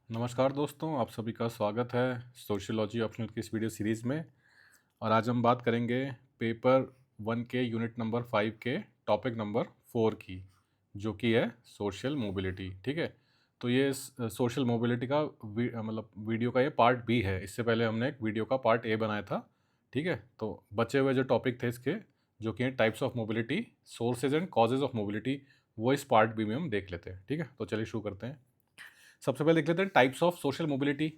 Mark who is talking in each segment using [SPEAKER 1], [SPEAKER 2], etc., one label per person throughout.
[SPEAKER 1] नमस्कार दोस्तों, आप सभी का स्वागत है सोशियोलॉजी ऑप्शनल की इस वीडियो सीरीज़ में। और आज हम बात करेंगे पेपर 1 के यूनिट नंबर 5 के टॉपिक नंबर 4 की, जो कि है सोशल मोबिलिटी। ठीक है, तो ये सोशल मोबिलिटी का मतलब वीडियो का ये पार्ट बी है। इससे पहले हमने एक वीडियो का पार्ट ए बनाया था। ठीक है, तो बचे हुए जो टॉपिक थे इसके, जो कि हैं types of mobility, sources and causes of mobility, वो इस पार्ट बी में हम देख लेते हैं। ठीक है, तो चलिए शुरू करते हैं। सबसे पहले देख लेते हैं टाइप्स ऑफ सोशल मोबिलिटी।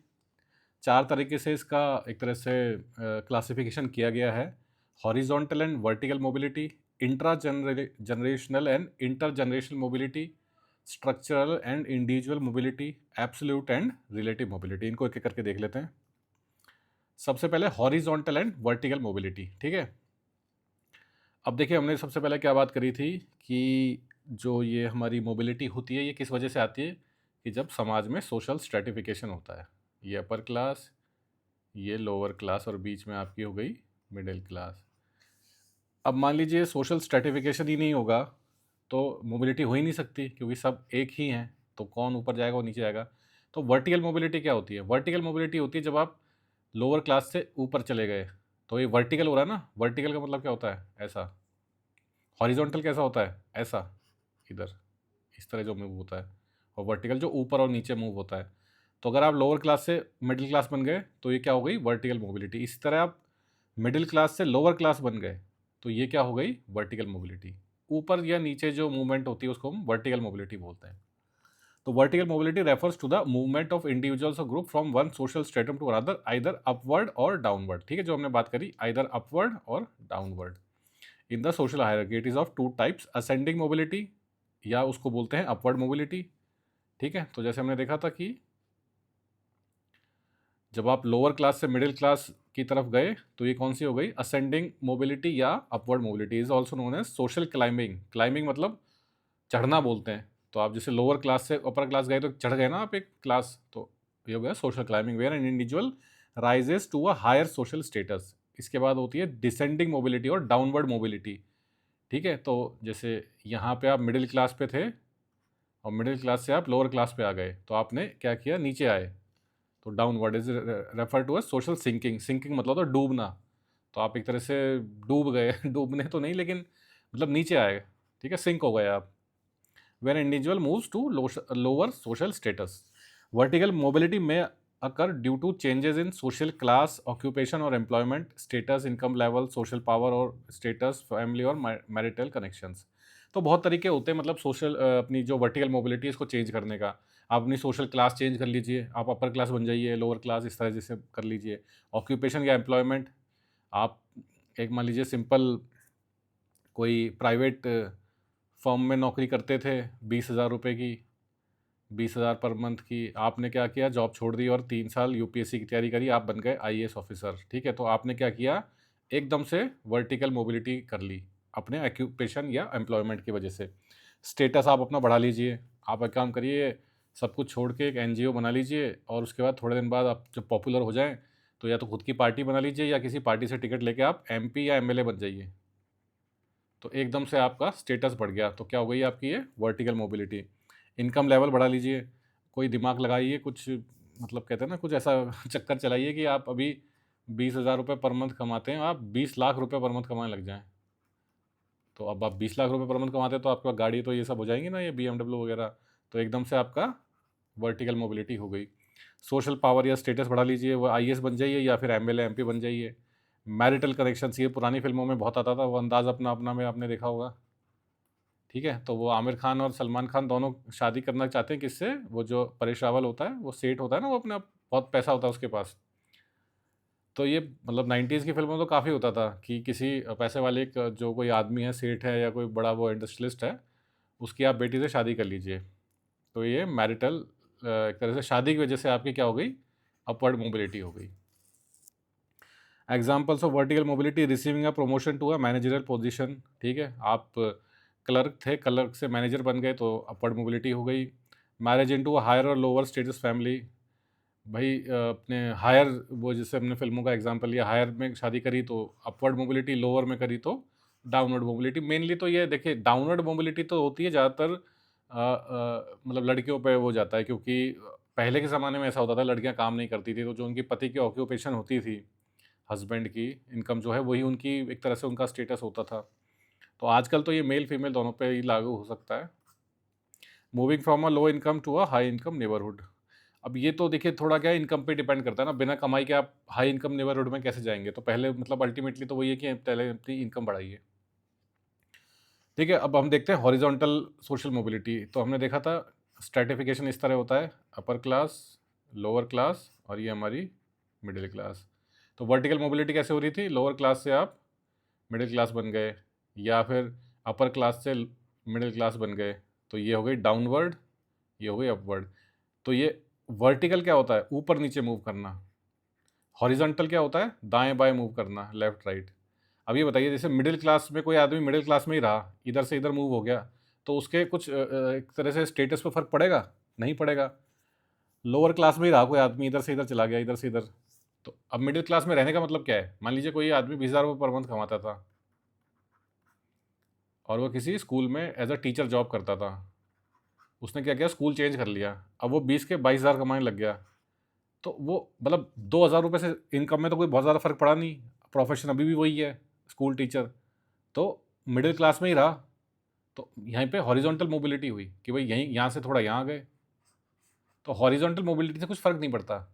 [SPEAKER 1] चार तरीके से इसका एक तरह से क्लासिफिकेशन किया गया है। Horizontal and vertical mobility, intra generational and inter generational mobility, structural and individual mobility, absolute and relative mobility. इनको एक एक करके देख लेते हैं। सबसे पहले हॉरिजॉन्टल एंड वर्टिकल मोबिलिटी। ठीक है, अब देखिए हमने सबसे पहले क्या बात करी थी कि जो ये हमारी मोबिलिटी होती है ये किस वजह से आती है कि जब समाज में सोशल स्ट्रेटिफिकेशन होता है। ये अपर क्लास, ये लोअर क्लास और बीच में आपकी हो गई मिडिल क्लास। अब मान लीजिए सोशल स्ट्रेटिफिकेशन ही नहीं होगा तो मोबिलिटी हो ही नहीं सकती, क्योंकि सब एक ही हैं, तो कौन ऊपर जाएगा और नीचे जाएगा। तो वर्टिकल मोबिलिटी क्या होती है? वर्टिकल मोबिलिटी होती है जब आप लोअर क्लास से ऊपर चले गए, तो ये वर्टिकल हो रहा है ना। वर्टिकल का मतलब क्या होता है? ऐसा। हॉरिजॉन्टल कैसा होता है? ऐसा, इधर, इस तरह जो मूव होता है। और वर्टिकल जो ऊपर और नीचे मूव होता है। तो अगर आप लोअर क्लास से मिडिल क्लास बन गए तो ये क्या हो गई? Vertical mobility. इसी तरह आप मिडिल क्लास से लोअर क्लास बन गए तो ये क्या हो गई? Vertical mobility. ऊपर या नीचे जो मूवमेंट होती है उसको हम वर्टिकल मोबिलिटी बोलते हैं। तो vertical mobility refers to the movement of individuals or group from one social stratum to another, either upward or downward. ठीक है, जो हमने बात करी, either upward or downward. In the social hierarchy it is of two types, ascending mobility, या उसको बोलते हैं अपवर्ड मोबिलिटी। ठीक है, तो जैसे हमने देखा था कि जब आप लोअर क्लास से मिडिल क्लास की तरफ गए तो ये कौन सी हो गई? असेंडिंग मोबिलिटी या upward mobility. Is also known as social climbing. Climbing मतलब चढ़ना बोलते हैं। तो आप जैसे लोअर क्लास से अपर क्लास गए तो चढ़ गए ना आप एक क्लास, तो ये हो गया social climbing, where an individual rises to a higher social status. इसके बाद होती है डिसेंडिंग मोबिलिटी और डाउनवर्ड मोबिलिटी। ठीक है, तो जैसे यहाँ पे आप मिडिल क्लास पे थे और मिडिल क्लास से आप लोअर क्लास पे आ गए तो आपने क्या किया? नीचे आए, तो downward is refer to as social sinking. Sinking मतलब तो डूबना। तो आप एक तरह से डूब गए डूबने तो नहीं, लेकिन मतलब नीचे आए। ठीक है, सिंक हो गए आप। when individual moves to lower social status. Vertical mobility may occur due to changes in social class, occupation or employment status, income level, social power और status, family और marital connections। तो बहुत तरीके होते हैं, मतलब सोशल अपनी जो वर्टिकल मोबिलिटी है इसको चेंज करने का। आप अपनी सोशल क्लास चेंज कर लीजिए, आप अपर क्लास बन जाइए, लोअर क्लास, इस तरह जैसे कर लीजिए। ऑक्यूपेशन या एम्प्लॉयमेंट, आप एक मान लीजिए सिंपल कोई प्राइवेट फर्म में नौकरी करते थे 20,000 रुपये की, 20,000 पर मंथ की। आपने क्या किया? जॉब छोड़ दी और 3 साल यूपीएससी की तैयारी करी, आप बन गए आईएएस ऑफिसर। ठीक है, तो आपने क्या किया? एकदम से वर्टिकल मोबिलिटी कर ली अपने ऑक्यूपेशन या एम्प्लॉयमेंट की वजह से। स्टेटस आप अपना बढ़ा लीजिए। आप एक काम करिए, सब कुछ छोड़ के एक एनजीओ बना लीजिए और उसके बाद थोड़े दिन बाद आप जब पॉपुलर हो जाएं तो या तो खुद की पार्टी बना लीजिए या किसी पार्टी से टिकट लेके आप एमपी या एमएलए बन जाइए। तो एकदम से आपका स्टेटस बढ़ गया, तो क्या हो गई आपकी ये? Vertical mobility. इनकम लेवल बढ़ा लीजिए, कोई दिमाग लगाइए, कुछ मतलब कहते हैं ना, कुछ ऐसा चक्कर चलाइए कि आप अभी 20,000 रुपये पर मंथ कमाते हैं, आप 20 लाख रुपये पर मंथ कमाने लग जाएं। तो अब आप 20 लाख रुपये पर मंथ कमाते हैं तो आपका गाड़ी तो ये सब हो जाएंगी ना, ये BMW वगैरह। तो एकदम से आपका वर्टिकल मोबिलिटी हो गई। सोशल पावर या स्टेटस बढ़ा लीजिए, वो आईएएस बन जाइए या फिर एमएलए एमपी बन जाइए। मैरिटल कनेक्शंस, ये पुरानी फिल्मों में बहुत आता था, वो अंदाज़ अपना अपना में आपने देखा होगा। ठीक है, तो वो आमिर खान और सलमान खान दोनों शादी करना चाहते हैं किससे? वो जो परेश रावल होता है, वो सेठ होता है ना, वो अपना बहुत पैसा होता है उसके पास। तो ये मतलब 90s की फिल्मों में तो काफ़ी होता था कि किसी पैसे वाले जो कोई आदमी है, सेठ है या कोई बड़ा वो इंडस्ट्रियलिस्ट है, उसकी आप बेटी से शादी कर लीजिए। तो ये मैरिटल एक तरह से शादी की वजह से आपकी क्या हो गई? अपवर्ड मोबिलिटी हो गई। Examples of vertical mobility: receiving a promotion to a managerial position. ठीक है, आप क्लर्क थे, क्लर्क से मैनेजर बन गए तो अपवर्ड मोबिलिटी हो गई। मैरिज इनटू अ हायर और लोअर स्टेटस फैमिली, भाई अपने हायर, वो जैसे हमने फिल्मों का एग्जांपल लिया, हायर में शादी करी तो अपवर्ड मोबिलिटी, लोअर में करी तो डाउनवर्ड मोबिलिटी। मेनली तो ये देखिए, डाउनवर्ड मोबिलिटी तो होती है ज़्यादातर मतलब लड़कियों पे हो जाता है, क्योंकि पहले के ज़माने में ऐसा होता था, लड़कियां काम नहीं करती थी, तो जो उनकी पति की ऑक्यूपेशन होती थी, हस्बैंड की इनकम जो है वही उनकी एक तरह से उनका स्टेटस होता था। तो आजकल तो ये मेल फीमेल दोनों पे ही लागू हो सकता है। Moving from a low income to a high income neighbourhood. अब ये तो देखिए थोड़ा क्या है, इनकम पे डिपेंड करता है ना, बिना कमाई के आप हाई इनकम नेबरहुड में कैसे जाएंगे? तो पहले मतलब अल्टीमेटली तो वही है कि पहले अपनी इनकम बढ़ाइए। ठीक है, अब हम देखते हैं हॉरिजॉन्टल सोशल मोबिलिटी। तो हमने देखा था स्ट्रैटिफिकेशन इस तरह होता है, अपर क्लास, लोअर क्लास और ये हमारी मिडिल क्लास। तो वर्टिकल मोबिलिटी कैसे हो रही थी? लोअर क्लास से आप मिडिल क्लास बन गए, या फिर अपर क्लास से मिडिल क्लास बन गए, तो ये हो गई डाउनवर्ड, ये हो गई अपवर्ड। तो ये वर्टिकल क्या होता है? ऊपर नीचे मूव करना। हॉरिजॉन्टल क्या होता है? दाएं बाएं मूव करना, लेफ्ट राइट। अब ये बताइए, जैसे मिडिल क्लास में कोई आदमी मिडिल क्लास में ही रहा, इधर से इधर मूव हो गया, तो उसके कुछ एक तरह से स्टेटस पे फर्क पड़ेगा? नहीं पड़ेगा। लोअर क्लास में ही रहा कोई आदमी, इधर से इधर चला गया, इधर से इधर, तो अब मिडिल क्लास में रहने का मतलब क्या है? मान लीजिए कोई आदमी 20,000 रुपये पर मंथ कमाता था और वो किसी स्कूल में एज अ टीचर जॉब करता था। उसने क्या किया? स्कूल चेंज कर लिया। अब वो 20 के 22,000 कमाने लग गया। तो वो मतलब 2,000 रुपये से इनकम में तो कोई बहुत ज़्यादा फर्क पड़ा नहीं। प्रोफेशन अभी भी वही है, स्कूल टीचर। तो मिडिल क्लास में ही रहा। तो यहीं पे हॉरिजॉन्टल मोबिलिटी हुई कि भाई यहीं यहाँ से थोड़ा यहाँ गए। तो हॉरिजॉन्टल मोबिलिटी से कुछ फर्क नहीं पड़ता।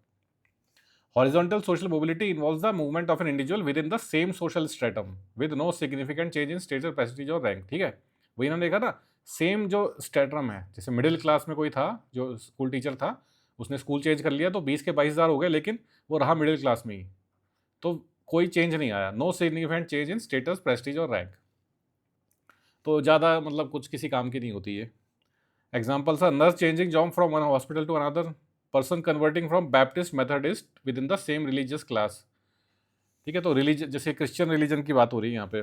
[SPEAKER 1] Horizontal social mobility involves the movement of an individual within the same social stratum with no significant change in status, prestige और रैंक। ठीक है, वही हमने देखा ना, सेम जो स्टेटम है, जैसे मिडिल क्लास में कोई था जो स्कूल टीचर था, उसने स्कूल चेंज कर लिया तो 20 के 22,000 हो गए, लेकिन वो रहा मिडिल क्लास में ही। तो कोई चेंज नहीं आया, no significant change in status, prestige और रैंक। तो ज़्यादा मतलब कुछ किसी काम की नहीं होती है। Examples are nurse changing job from one hospital to another, person converting from Baptist Methodist within the same religious class. ठीक है, तो रिलीजन, जैसे क्रिश्चियन रिलीजन की बात हो रही है यहाँ पे,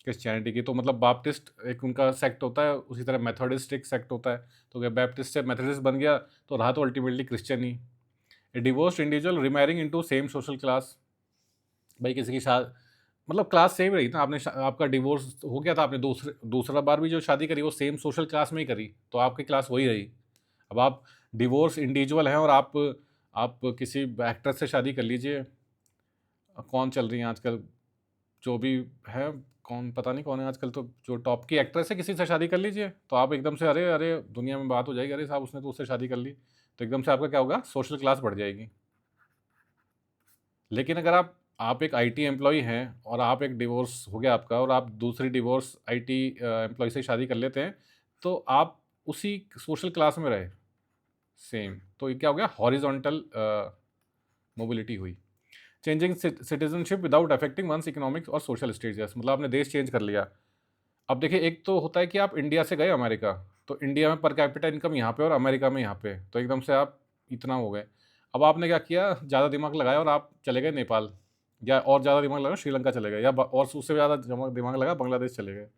[SPEAKER 1] क्रिश्चियनिटी की, तो मतलब बाप्टिस्ट एक उनका सेक्ट होता है, उसी तरह मेथोडिस्ट एक सेक्ट होता है। तो अगर बैप्टिस्ट से मेथोडिस्ट बन गया तो रहा तो अल्टीमेटली क्रिश्चियन ही। A divorced individual remarrying into same social class. भाई किसी की शादी, मतलब क्लास सेम रही ना, आपने आपका डिवोर्स हो गया था, आपने दूसरा बार भी जो शादी करी वो सेम सोशल क्लास में ही करी, तो आपकी क्लास वही रही। अब आप डिवोर्स इंडिविजुअल हैं और आप किसी एक्ट्रेस से शादी कर लीजिए, कौन चल रही हैं आजकल, जो भी है, कौन पता नहीं कौन है आजकल, तो जो टॉप की एक्ट्रेस है, किसी से शादी कर लीजिए, तो आप एकदम से अरे अरे दुनिया में बात हो जाएगी, अरे साहब उसने तो उससे शादी कर ली, तो एकदम से आपका क्या होगा? सोशल क्लास बढ़ जाएगी। लेकिन अगर आप एक आईटी एम्प्लॉय हैं और आप एक डिवोर्स हो गया आपका और आप दूसरी डिवोर्स आईटी एम्प्लॉय से शादी कर लेते हैं, तो आप उसी सोशल क्लास में रहे सेम, तो ये क्या हो गया? हॉरिजॉन्टल मोबिलिटी हुई। Changing citizenship without affecting one's economics और सोशल स्टेटस, मतलब आपने देश चेंज कर लिया। अब देखिए, एक तो होता है कि आप इंडिया से गए अमेरिका, तो इंडिया में पर कैपिटा इनकम यहाँ पे और अमेरिका में यहाँ पे, तो एकदम से आप इतना हो गए। अब आपने क्या किया? ज़्यादा दिमाग लगाया और आप चले गए नेपाल, या और ज़्यादा दिमाग लगा श्रीलंका चले गए, या और उससे ज़्यादा दिमाग लगा बांग्लादेश चले गए।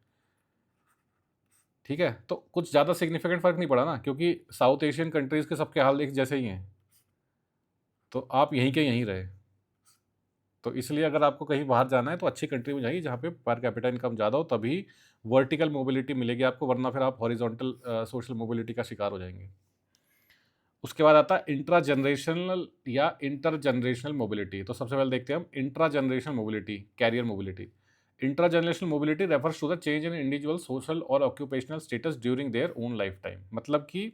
[SPEAKER 1] ठीक है, तो कुछ ज़्यादा सिग्निफिकेंट फ़र्क नहीं पड़ा ना, क्योंकि साउथ एशियन कंट्रीज़ के सबके हाल एक जैसे ही हैं, तो आप यहीं के यहीं रहे। तो इसलिए अगर आपको कहीं बाहर जाना है तो अच्छी कंट्री में जाइए जहाँ पे पर कैपिटा इनकम ज़्यादा हो, तभी वर्टिकल मोबिलिटी मिलेगी आपको, वरना फिर आप हॉरिजॉन्टल सोशल मोबिलिटी का शिकार हो जाएंगे। उसके बाद आता है इंट्रा जनरेशनल या इंटर जनरेशनल मोबिलिटी। तो सबसे पहले देखते हैं हम intra generational mobility, career mobility. Intra generational mobility refers to the change in individual social or occupational status during their own lifetime. मतलब कि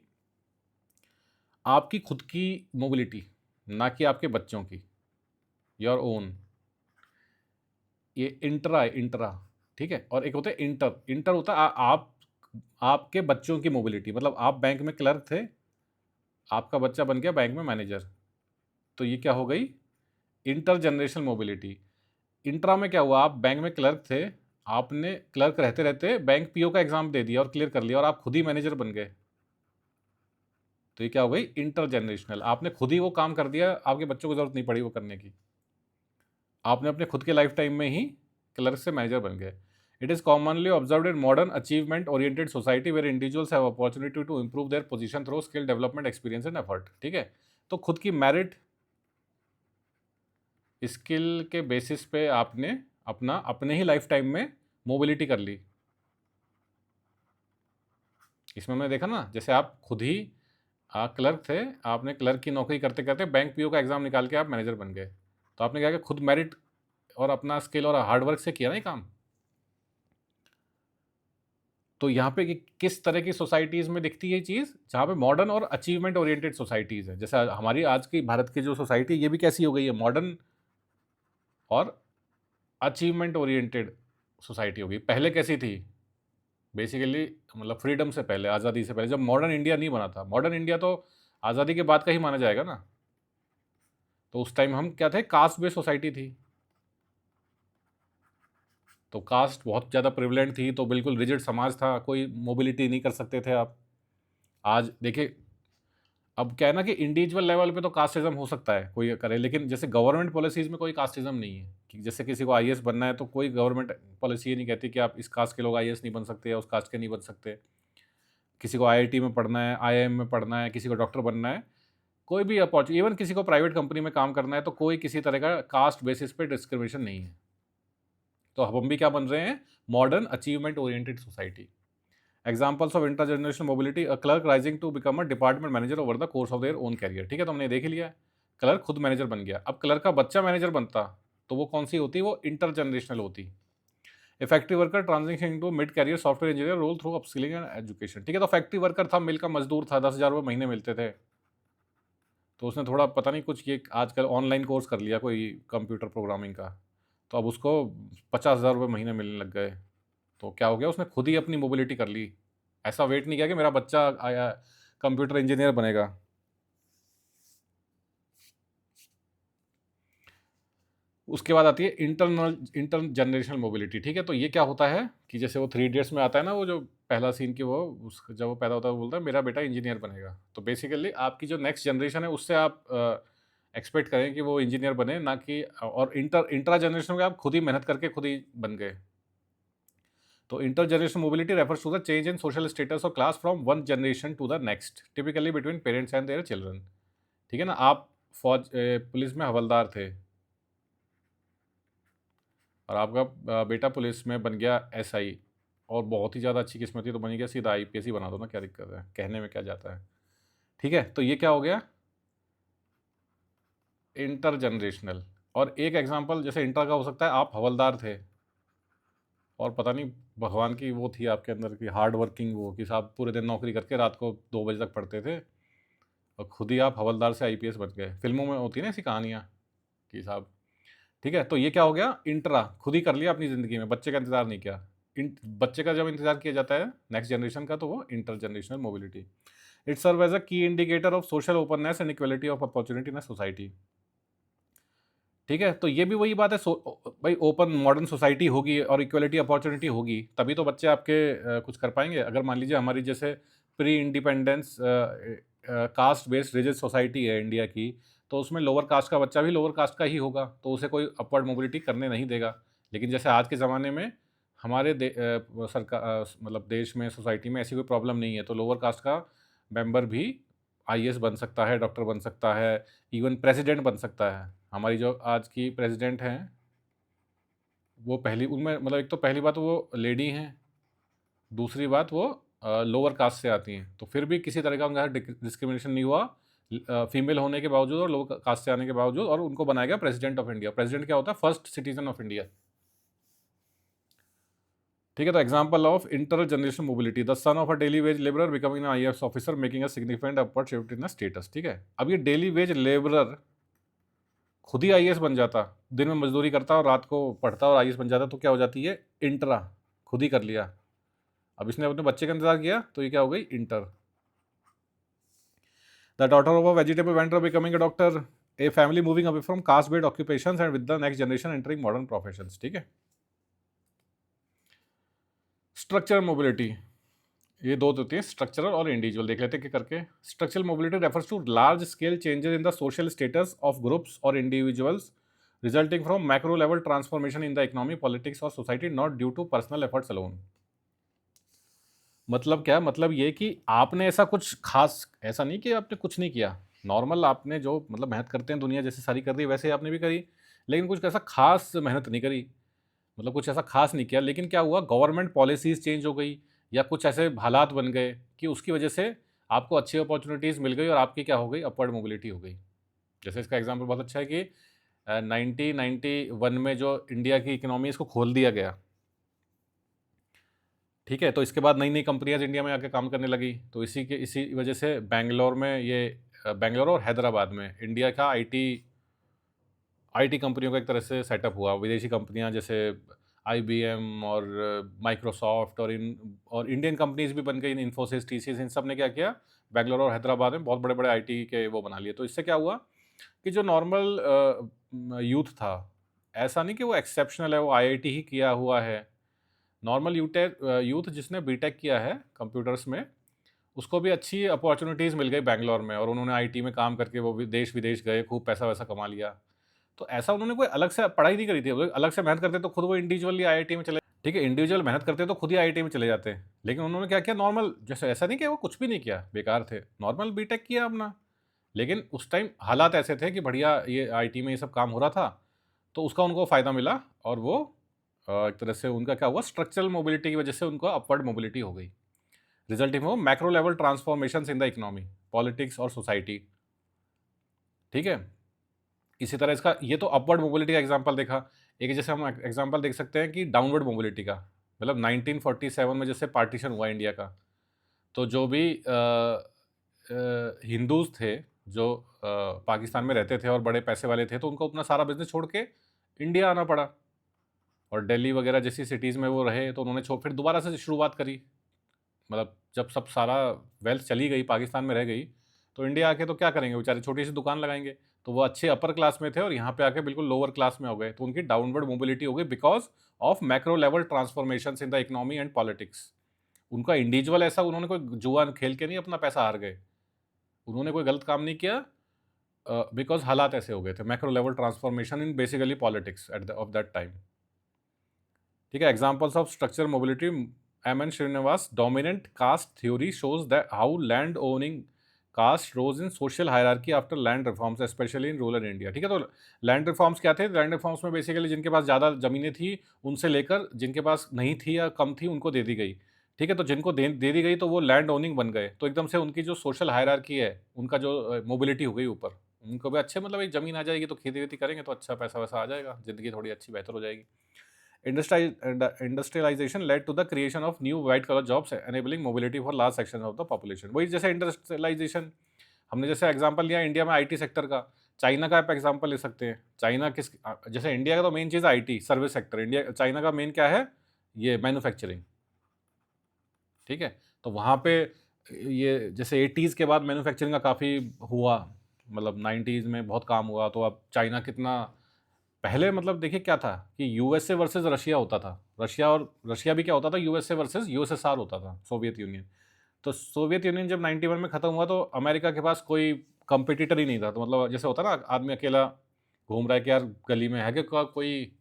[SPEAKER 1] आपकी खुद की मोबिलिटी, ना कि आपके बच्चों की, योर ओन। ये इंट्रा है, इंट्रा। ठीक है, और एक होता है इंटर। इंटर होता है आपके बच्चों की मोबिलिटी, मतलब आप बैंक में क्लर्क थे, आपका बच्चा बन गया बैंक में मैनेजर, तो ये क्या हो गई? Inter generational mobility. इंट्रा में क्या हुआ? आप बैंक में क्लर्क थे, आपने क्लर्क रहते रहते बैंक पीओ का एग्जाम दे दिया और क्लियर कर लिया और आप खुद ही मैनेजर बन गए, तो ये क्या हो गई? Inter generational. आपने खुद ही वो काम कर दिया, आपके बच्चों को जरूरत नहीं पड़ी वो करने की, आपने अपने खुद के लाइफ टाइम में ही क्लर्क से मैनेजर बन गए। It is commonly observed in modern achievement oriented society where individuals have opportunity to improve their position through skill development, experience and effort. ठीक है, तो खुद की मेरिट स्किल के बेसिस पे आपने अपने ही लाइफ टाइम में मोबिलिटी कर ली। इसमें मैंने देखा ना, जैसे आप खुद ही आप क्लर्क थे, आपने क्लर्क की नौकरी करते करते बैंक पीओ का एग्ज़ाम निकाल के आप मैनेजर बन गए। तो आपने क्या किया, खुद मेरिट और अपना स्किल और हार्ड वर्क से किया ना ये काम। तो यहाँ पे किस तरह की सोसाइटीज़ में दिखती है ये चीज़, जहाँ पे मॉडर्न और अचीवमेंट ओरिएंटेड सोसाइटीज़ है। जैसे हमारी आज की भारत की जो सोसाइटी है, ये भी कैसी हो गई है, मॉडर्न और अचीवमेंट ओरिएंटेड सोसाइटी हो गई। पहले कैसी थी, बेसिकली मतलब फ्रीडम से पहले, आज़ादी से पहले, जब मॉडर्न इंडिया नहीं बना था। मॉडर्न इंडिया तो आज़ादी के बाद का ही माना जाएगा ना। तो उस टाइम हम क्या थे, कास्ट बेस्ड सोसाइटी थी। तो कास्ट बहुत ज़्यादा प्रिवलेंट थी, तो बिल्कुल रिजिड समाज था, कोई मोबिलिटी नहीं कर सकते थे आप। आज देखिए, अब क्या है ना कि इंडिविजुअल लेवल पे तो कास्टिज्म हो सकता है कोई करे, लेकिन जैसे गवर्नमेंट पॉलिसीज़ में कोई कास्टिज्म नहीं है कि जैसे किसी को आईएएस बनना है तो कोई गवर्नमेंट पॉलिसी ये नहीं कहती कि आप इस कास्ट के लोग आईएएस नहीं बन सकते या उस कास्ट के नहीं बन सकते। किसी को आईआईटी में पढ़ना है, आईआईएम में पढ़ना है, किसी को डॉक्टर बनना है, कोई भी अपॉर्चुनिटी, इवन किसी को प्राइवेट कंपनी में काम करना है, तो कोई किसी तरह का कास्ट बेसिस पे डिस्क्रिमिनेशन नहीं है। तो अब हम भी क्या बन रहे हैं, modern achievement oriented society. Examples of intergenerational mobility, a clerk rising to become a department manager over the course of their own career. ठीक है, तो हमने देख लिया, क्लर्क खुद मैनेजर बन गया। अब क्लर्क का बच्चा मैनेजर बनता तो वो कौन सी होती, वो इंटर जनरेशनल होती। Effective worker transition to mid career software engineer role through upskilling and education. ठीक है, तो फैक्ट्री वर्कर था, मिल का मजदूर था, 10,000 रुपये महीने मिलते थे, तो उसने थोड़ा पता नहीं कुछ ये आजकल ऑनलाइन कोर्स कर लिया कोई कंप्यूटर प्रोग्रामिंग का, तो अब उसको 50,000 रुपये महीने मिलने लग गए। तो क्या हो गया, उसने खुद ही अपनी मोबिलिटी कर ली। ऐसा वेट नहीं किया कि मेरा बच्चा आया कंप्यूटर इंजीनियर बनेगा। उसके बाद आती है इंटर जनरेशनल मोबिलिटी। ठीक है, तो ये क्या होता है कि जैसे वो 3 इडियट्स में आता है ना, वो जो पहला सीन की वो जब वो पैदा होता है वो बोलता है मेरा बेटा इंजीनियर बनेगा। तो बेसिकली आपकी जो नेक्स्ट जनरेशन है उससे आप एक्सपेक्ट करें कि वो इंजीनियर बने, ना कि और इंट्रा जनरेशन में आप खुद ही मेहनत करके खुद ही बन गए। तो inter generation mobility refers to the change in social status or class from one generation to the next, typically between parents and their children. ठीक है ना, आप फौज पुलिस में हवलदार थे और आपका बेटा पुलिस में बन गया एसआई, और बहुत ही ज़्यादा अच्छी किस्मत थी तो बन गया सीधा आईपीएस ही बना दो ना, क्या दिक्कत है, कहने में क्या जाता है। ठीक है, तो ये क्या हो गया, इंटर जनरेशनल। और एक एग्जांपल जैसे इंटर का हो सकता है, आप हवलदार थे और पता नहीं भगवान की वो थी आपके अंदर की हार्ड वर्किंग, वो कि साहब पूरे दिन नौकरी करके रात को 2 बजे तक पढ़ते थे और खुद ही आप हवलदार से आईपीएस बन गए। फिल्मों में होती है ना ऐसी कहानियाँ कि साहब, ठीक है, तो ये क्या हो गया, इंट्रा, खुद ही कर लिया अपनी ज़िंदगी में, बच्चे का इंतज़ार नहीं किया। बच्चे का जब इंतज़ार किया जाता है नेक्स्ट जनरेशन का, तो वो inter generational mobility. It serve as a key indicator of social openness and equality of opportunity in a society. ठीक है, तो ये भी वही बात है, भाई ओपन मॉडर्न सोसाइटी होगी और इक्वलिटी अपॉर्चुनिटी होगी तभी तो बच्चे आपके कुछ कर पाएंगे। अगर मान लीजिए हमारी जैसे pre independence caste based rigid society है इंडिया की, तो उसमें लोअर कास्ट का बच्चा भी लोअर कास्ट का ही होगा, तो उसे कोई अपवर्ड मोबिलिटी करने नहीं देगा। लेकिन जैसे आज के ज़माने में हमारे सरकार मतलब देश में सोसाइटी में ऐसी कोई प्रॉब्लम नहीं है, तो लोअर कास्ट का मेंबर भी आईएएस बन सकता है, डॉक्टर बन सकता है, इवन प्रेसिडेंट बन सकता है। हमारी जो आज की प्रेसिडेंट हैं, वो पहली उनमें मतलब एक तो पहली बात वो लेडी हैं, दूसरी बात वो लोअर कास्ट से आती हैं, तो फिर भी किसी तरह का उनका डिस्क्रिमिनेशन नहीं हुआ फीमेल होने के बावजूद और लोअर कास्ट से आने के बावजूद, और उनको बनाया गया प्रेसिडेंट ऑफ इंडिया। प्रेसिडेंट क्या होता है, फर्स्ट सिटीजन ऑफ इंडिया। ठीक है, तो example of inter generation mobility, the son of a daily veg labourer becoming IAS officer making a significant upward shift in status. ठीक है, अब ये डेली वेज लेबरर खुद ही आईएएस बन जाता, दिन में मजदूरी करता और रात को पढ़ता और आईएएस बन जाता, तो क्या हो जाती है, इंट्रा, खुद ही कर लिया। अब इसने अपने बच्चे का इंतजार किया तो ये क्या हो गई, inter. The daughter of a vegetable vendor becoming a doctor, a family moving away from caste based occupations and with the next generation entering modern professions. ठीक है, स्ट्रक्चरल मोबिलिटी, ये दो होती है, स्ट्रक्चरल और इंडिविजुअल। देख लेते हैं कि करके। Structural mobility refers to large scale changes in the social status of groups or individuals resulting from macro level transformation in the economy, politics और society, not due to personal efforts alone. मतलब क्या, मतलब ये कि आपने ऐसा कुछ खास, ऐसा नहीं कि आपने कुछ नहीं किया, नॉर्मल आपने जो मतलब मेहनत करते हैं दुनिया जैसे सारी कर दी वैसे आपने भी करी, लेकिन कुछ ऐसा खास मेहनत नहीं करी, मतलब कुछ ऐसा खास नहीं किया। लेकिन क्या हुआ, गवर्नमेंट पॉलिसीज़ चेंज हो गई या कुछ ऐसे हालात बन गए कि उसकी वजह से आपको अच्छी अपॉर्चुनिटीज़ मिल गई और आपकी क्या हो गई, अपवर्ड मोबिलिटी हो गई। जैसे इसका एग्जांपल बहुत अच्छा है कि 1991 में जो इंडिया की इकोनॉमी इसको खोल दिया गया, ठीक है? तो इसके बाद नई-नई कंपनियाँ इंडिया में आके काम करने लगी, तो इसी वजह से बैंगलोर में बैंगलोर और हैदराबाद में इंडिया का आईटी कंपनियों का एक तरह से सेटअप हुआ। विदेशी कंपनियाँ जैसे आईबीएम और माइक्रोसॉफ्ट और इंडियन कंपनीज़ भी बन गई, इन्फोसिस, टीसीएस, इन सब ने क्या किया, बैंगलोर और हैदराबाद में बहुत बड़े-बड़े आईटी के वो बना लिए। तो इससे क्या हुआ कि जो नॉर्मल यूथ था, ऐसा नहीं कि वो एक्सेप्शनल है, वो आईआईटी ही किया हुआ है। नॉर्मल यूथ जिसने बीटेक किया है कंप्यूटर्स में, उसको भी अच्छी अपॉर्चुनिटीज़ मिल गई बैंगलोर में, और उन्होंने आईटी में काम करके वो देश-विदेश गए, खूब पैसा-वैसा कमा लिया। तो ऐसा उन्होंने कोई अलग से पढ़ाई नहीं करी थी, वो अलग से मेहनत करते तो खुद वो इंडिविजुअली आईआईटी में चले, ठीक है, इंडिविजुअल मेहनत करते तो खुद ही आईआईटी में चले जाते। लेकिन उन्होंने क्या किया, नॉर्मल, जैसे ऐसा नहीं कि वो कुछ भी नहीं किया, बेकार थे, नॉर्मल बीटेक किया अपना। लेकिन उस टाइम हालात ऐसे थे कि बढ़िया ये आईटी में ये सब काम हो रहा था, तो उसका उनको फ़ायदा मिला, और वो एक तरह से उनका क्या हुआ, स्ट्रक्चरल मोबिलिटी की वजह से उनको अपवर्ड मोबिलिटी हो गई, resulting from macro level transformations in the economy, politics और सोसाइटी। ठीक है, इसी तरह इसका, ये तो अपवर्ड मोबिलिटी का एग्जांपल देखा। एक जैसे हम एग्जांपल देख सकते हैं कि डाउनवर्ड मोबिलिटी का, मतलब 1947 में जैसे पार्टीशन हुआ इंडिया का, तो जो भी हिंदूज थे जो पाकिस्तान में रहते थे और बड़े पैसे वाले थे, तो उनको अपना सारा बिजनेस छोड़ के इंडिया आना पड़ा, और दिल्ली वगैरह जैसी सिटीज़ में वो रहे, तो उन्होंने फिर दोबारा से शुरुआत करी। मतलब जब सब सारा वेल्थ चली गई, पाकिस्तान में रह गई, तो इंडिया आके तो क्या करेंगे बेचारे, छोटी सी दुकान लगाएंगे। तो वो अच्छे अपर क्लास में थे और यहाँ पे आके बिल्कुल लोअर क्लास में हो गए, तो उनकी डाउनवर्ड मोबिलिटी हो गई because of macro level transformation in the economy and politics. उनका इंडिविजुअल ऐसा, उन्होंने कोई जुआ खेल के नहीं अपना पैसा हार गए, उन्होंने कोई गलत काम नहीं किया, बिकॉज हालात ऐसे हो गए थे, macro level transformation in basically politics at of that time. ठीक है, examples of structure mobility, M. N. Srinivas, dominant caste theory shows that how land owning caste rose in social hierarchy after land reforms, especially in rural India। ठीक है, तो land reforms क्या थे, land reforms में basically जिनके पास ज़्यादा ज़मीनें थी उनसे लेकर जिनके पास नहीं थी या कम थी उनको दे दी गई। ठीक है, तो जिनको दे दी गई तो वो लैंड ओनिंग बन गए, तो एकदम से उनकी जो सोशल हायरार्की है, उनका जो मोबिलिटी हो गई ऊपर, उनको भी अच्छे, मतलब एक ज़मीन आ जाएगी तो खेती वेती करेंगे तो अच्छा पैसा वैसा आ जाएगा, ज़िंदगी थोड़ी अच्छी बेहतर हो जाएगी। Industrialization led to the creation of new white collar jobs enabling mobility for large sections of the population। वही जैसे इंडस्ट्रियलाइजेशन, हमने जैसे एग्जांपल लिया इंडिया में आईटी सेक्टर का, चाइना का आप एग्जांपल ले सकते हैं। चाइना जैसे इंडिया का तो main cheese IT service sector, India China का मेन क्या है, ये मैन्युफैक्चरिंग। ठीक है, तो वहाँ पे ये जैसे 80s के बाद मैन्युफैक्चरिंग का काफ़ी हुआ, मतलब 90s में बहुत काम हुआ, तो अब चाइना कितना पहले, मतलब देखिए क्या था कि यूएसए वर्सेस रशिया होता था, रशिया भी क्या होता था, यूएसए वर्सेस यूएसएसआर होता था, सोवियत यूनियन। तो सोवियत यूनियन जब 91 में ख़त्म हुआ तो अमेरिका के पास कोई कंपिटिटर ही नहीं था, तो मतलब जैसे होता ना, आदमी अकेला घूम रहा है कि यार गली में है कि कोई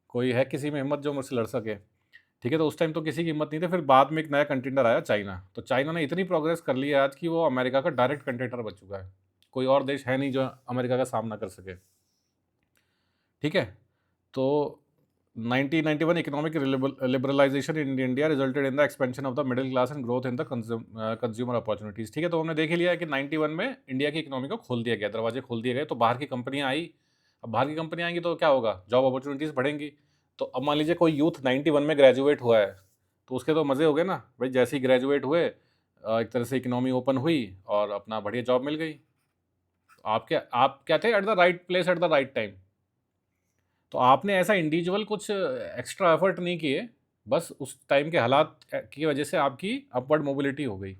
[SPEAKER 1] कोई है किसी में हिम्मत जो मुझसे लड़ सके। ठीक है, तो उस टाइम तो किसी की हिम्मत नहीं थी, फिर बाद में एक नया कंटेंडर आया चाइना, तो चाइना ने इतनी प्रोग्रेस कर ली है आज कि वो अमेरिका का डायरेक्ट कंटेंडर बन चुका है, कोई और देश है नहीं जो अमेरिका का सामना कर सके। ठीक है, तो 1991 economic liberalisation in India resulted in the expansion of the middle class and growth in the consumer opportunities. ठीक है, तो हमने देख ही लिया है कि 91 में इंडिया की इकोनॉमी को खोल दिया गया, दरवाजे खोल दिए गए, तो बाहर की कंपनियां आई। अब बाहर की कंपनियां आएंगी तो क्या होगा, जॉब अपॉर्चुनिटीज़ बढ़ेंगी। तो अब मान लीजिए कोई यूथ 91 में ग्रेजुएट हुआ है, तो उसके तो मज़े हो गए ना भाई, जैसे ही ग्रेजुएट हुए एक तरह से इकोनॉमी ओपन हुई और अपना बढ़िया जॉब मिल गई। आप क्या थे, at the right place at the right time. तो आपने ऐसा इंडिविजुअल कुछ एक्स्ट्रा एफर्ट नहीं किए, बस उस टाइम के हालात की वजह से आपकी अपवर्ड मोबिलिटी हो गई।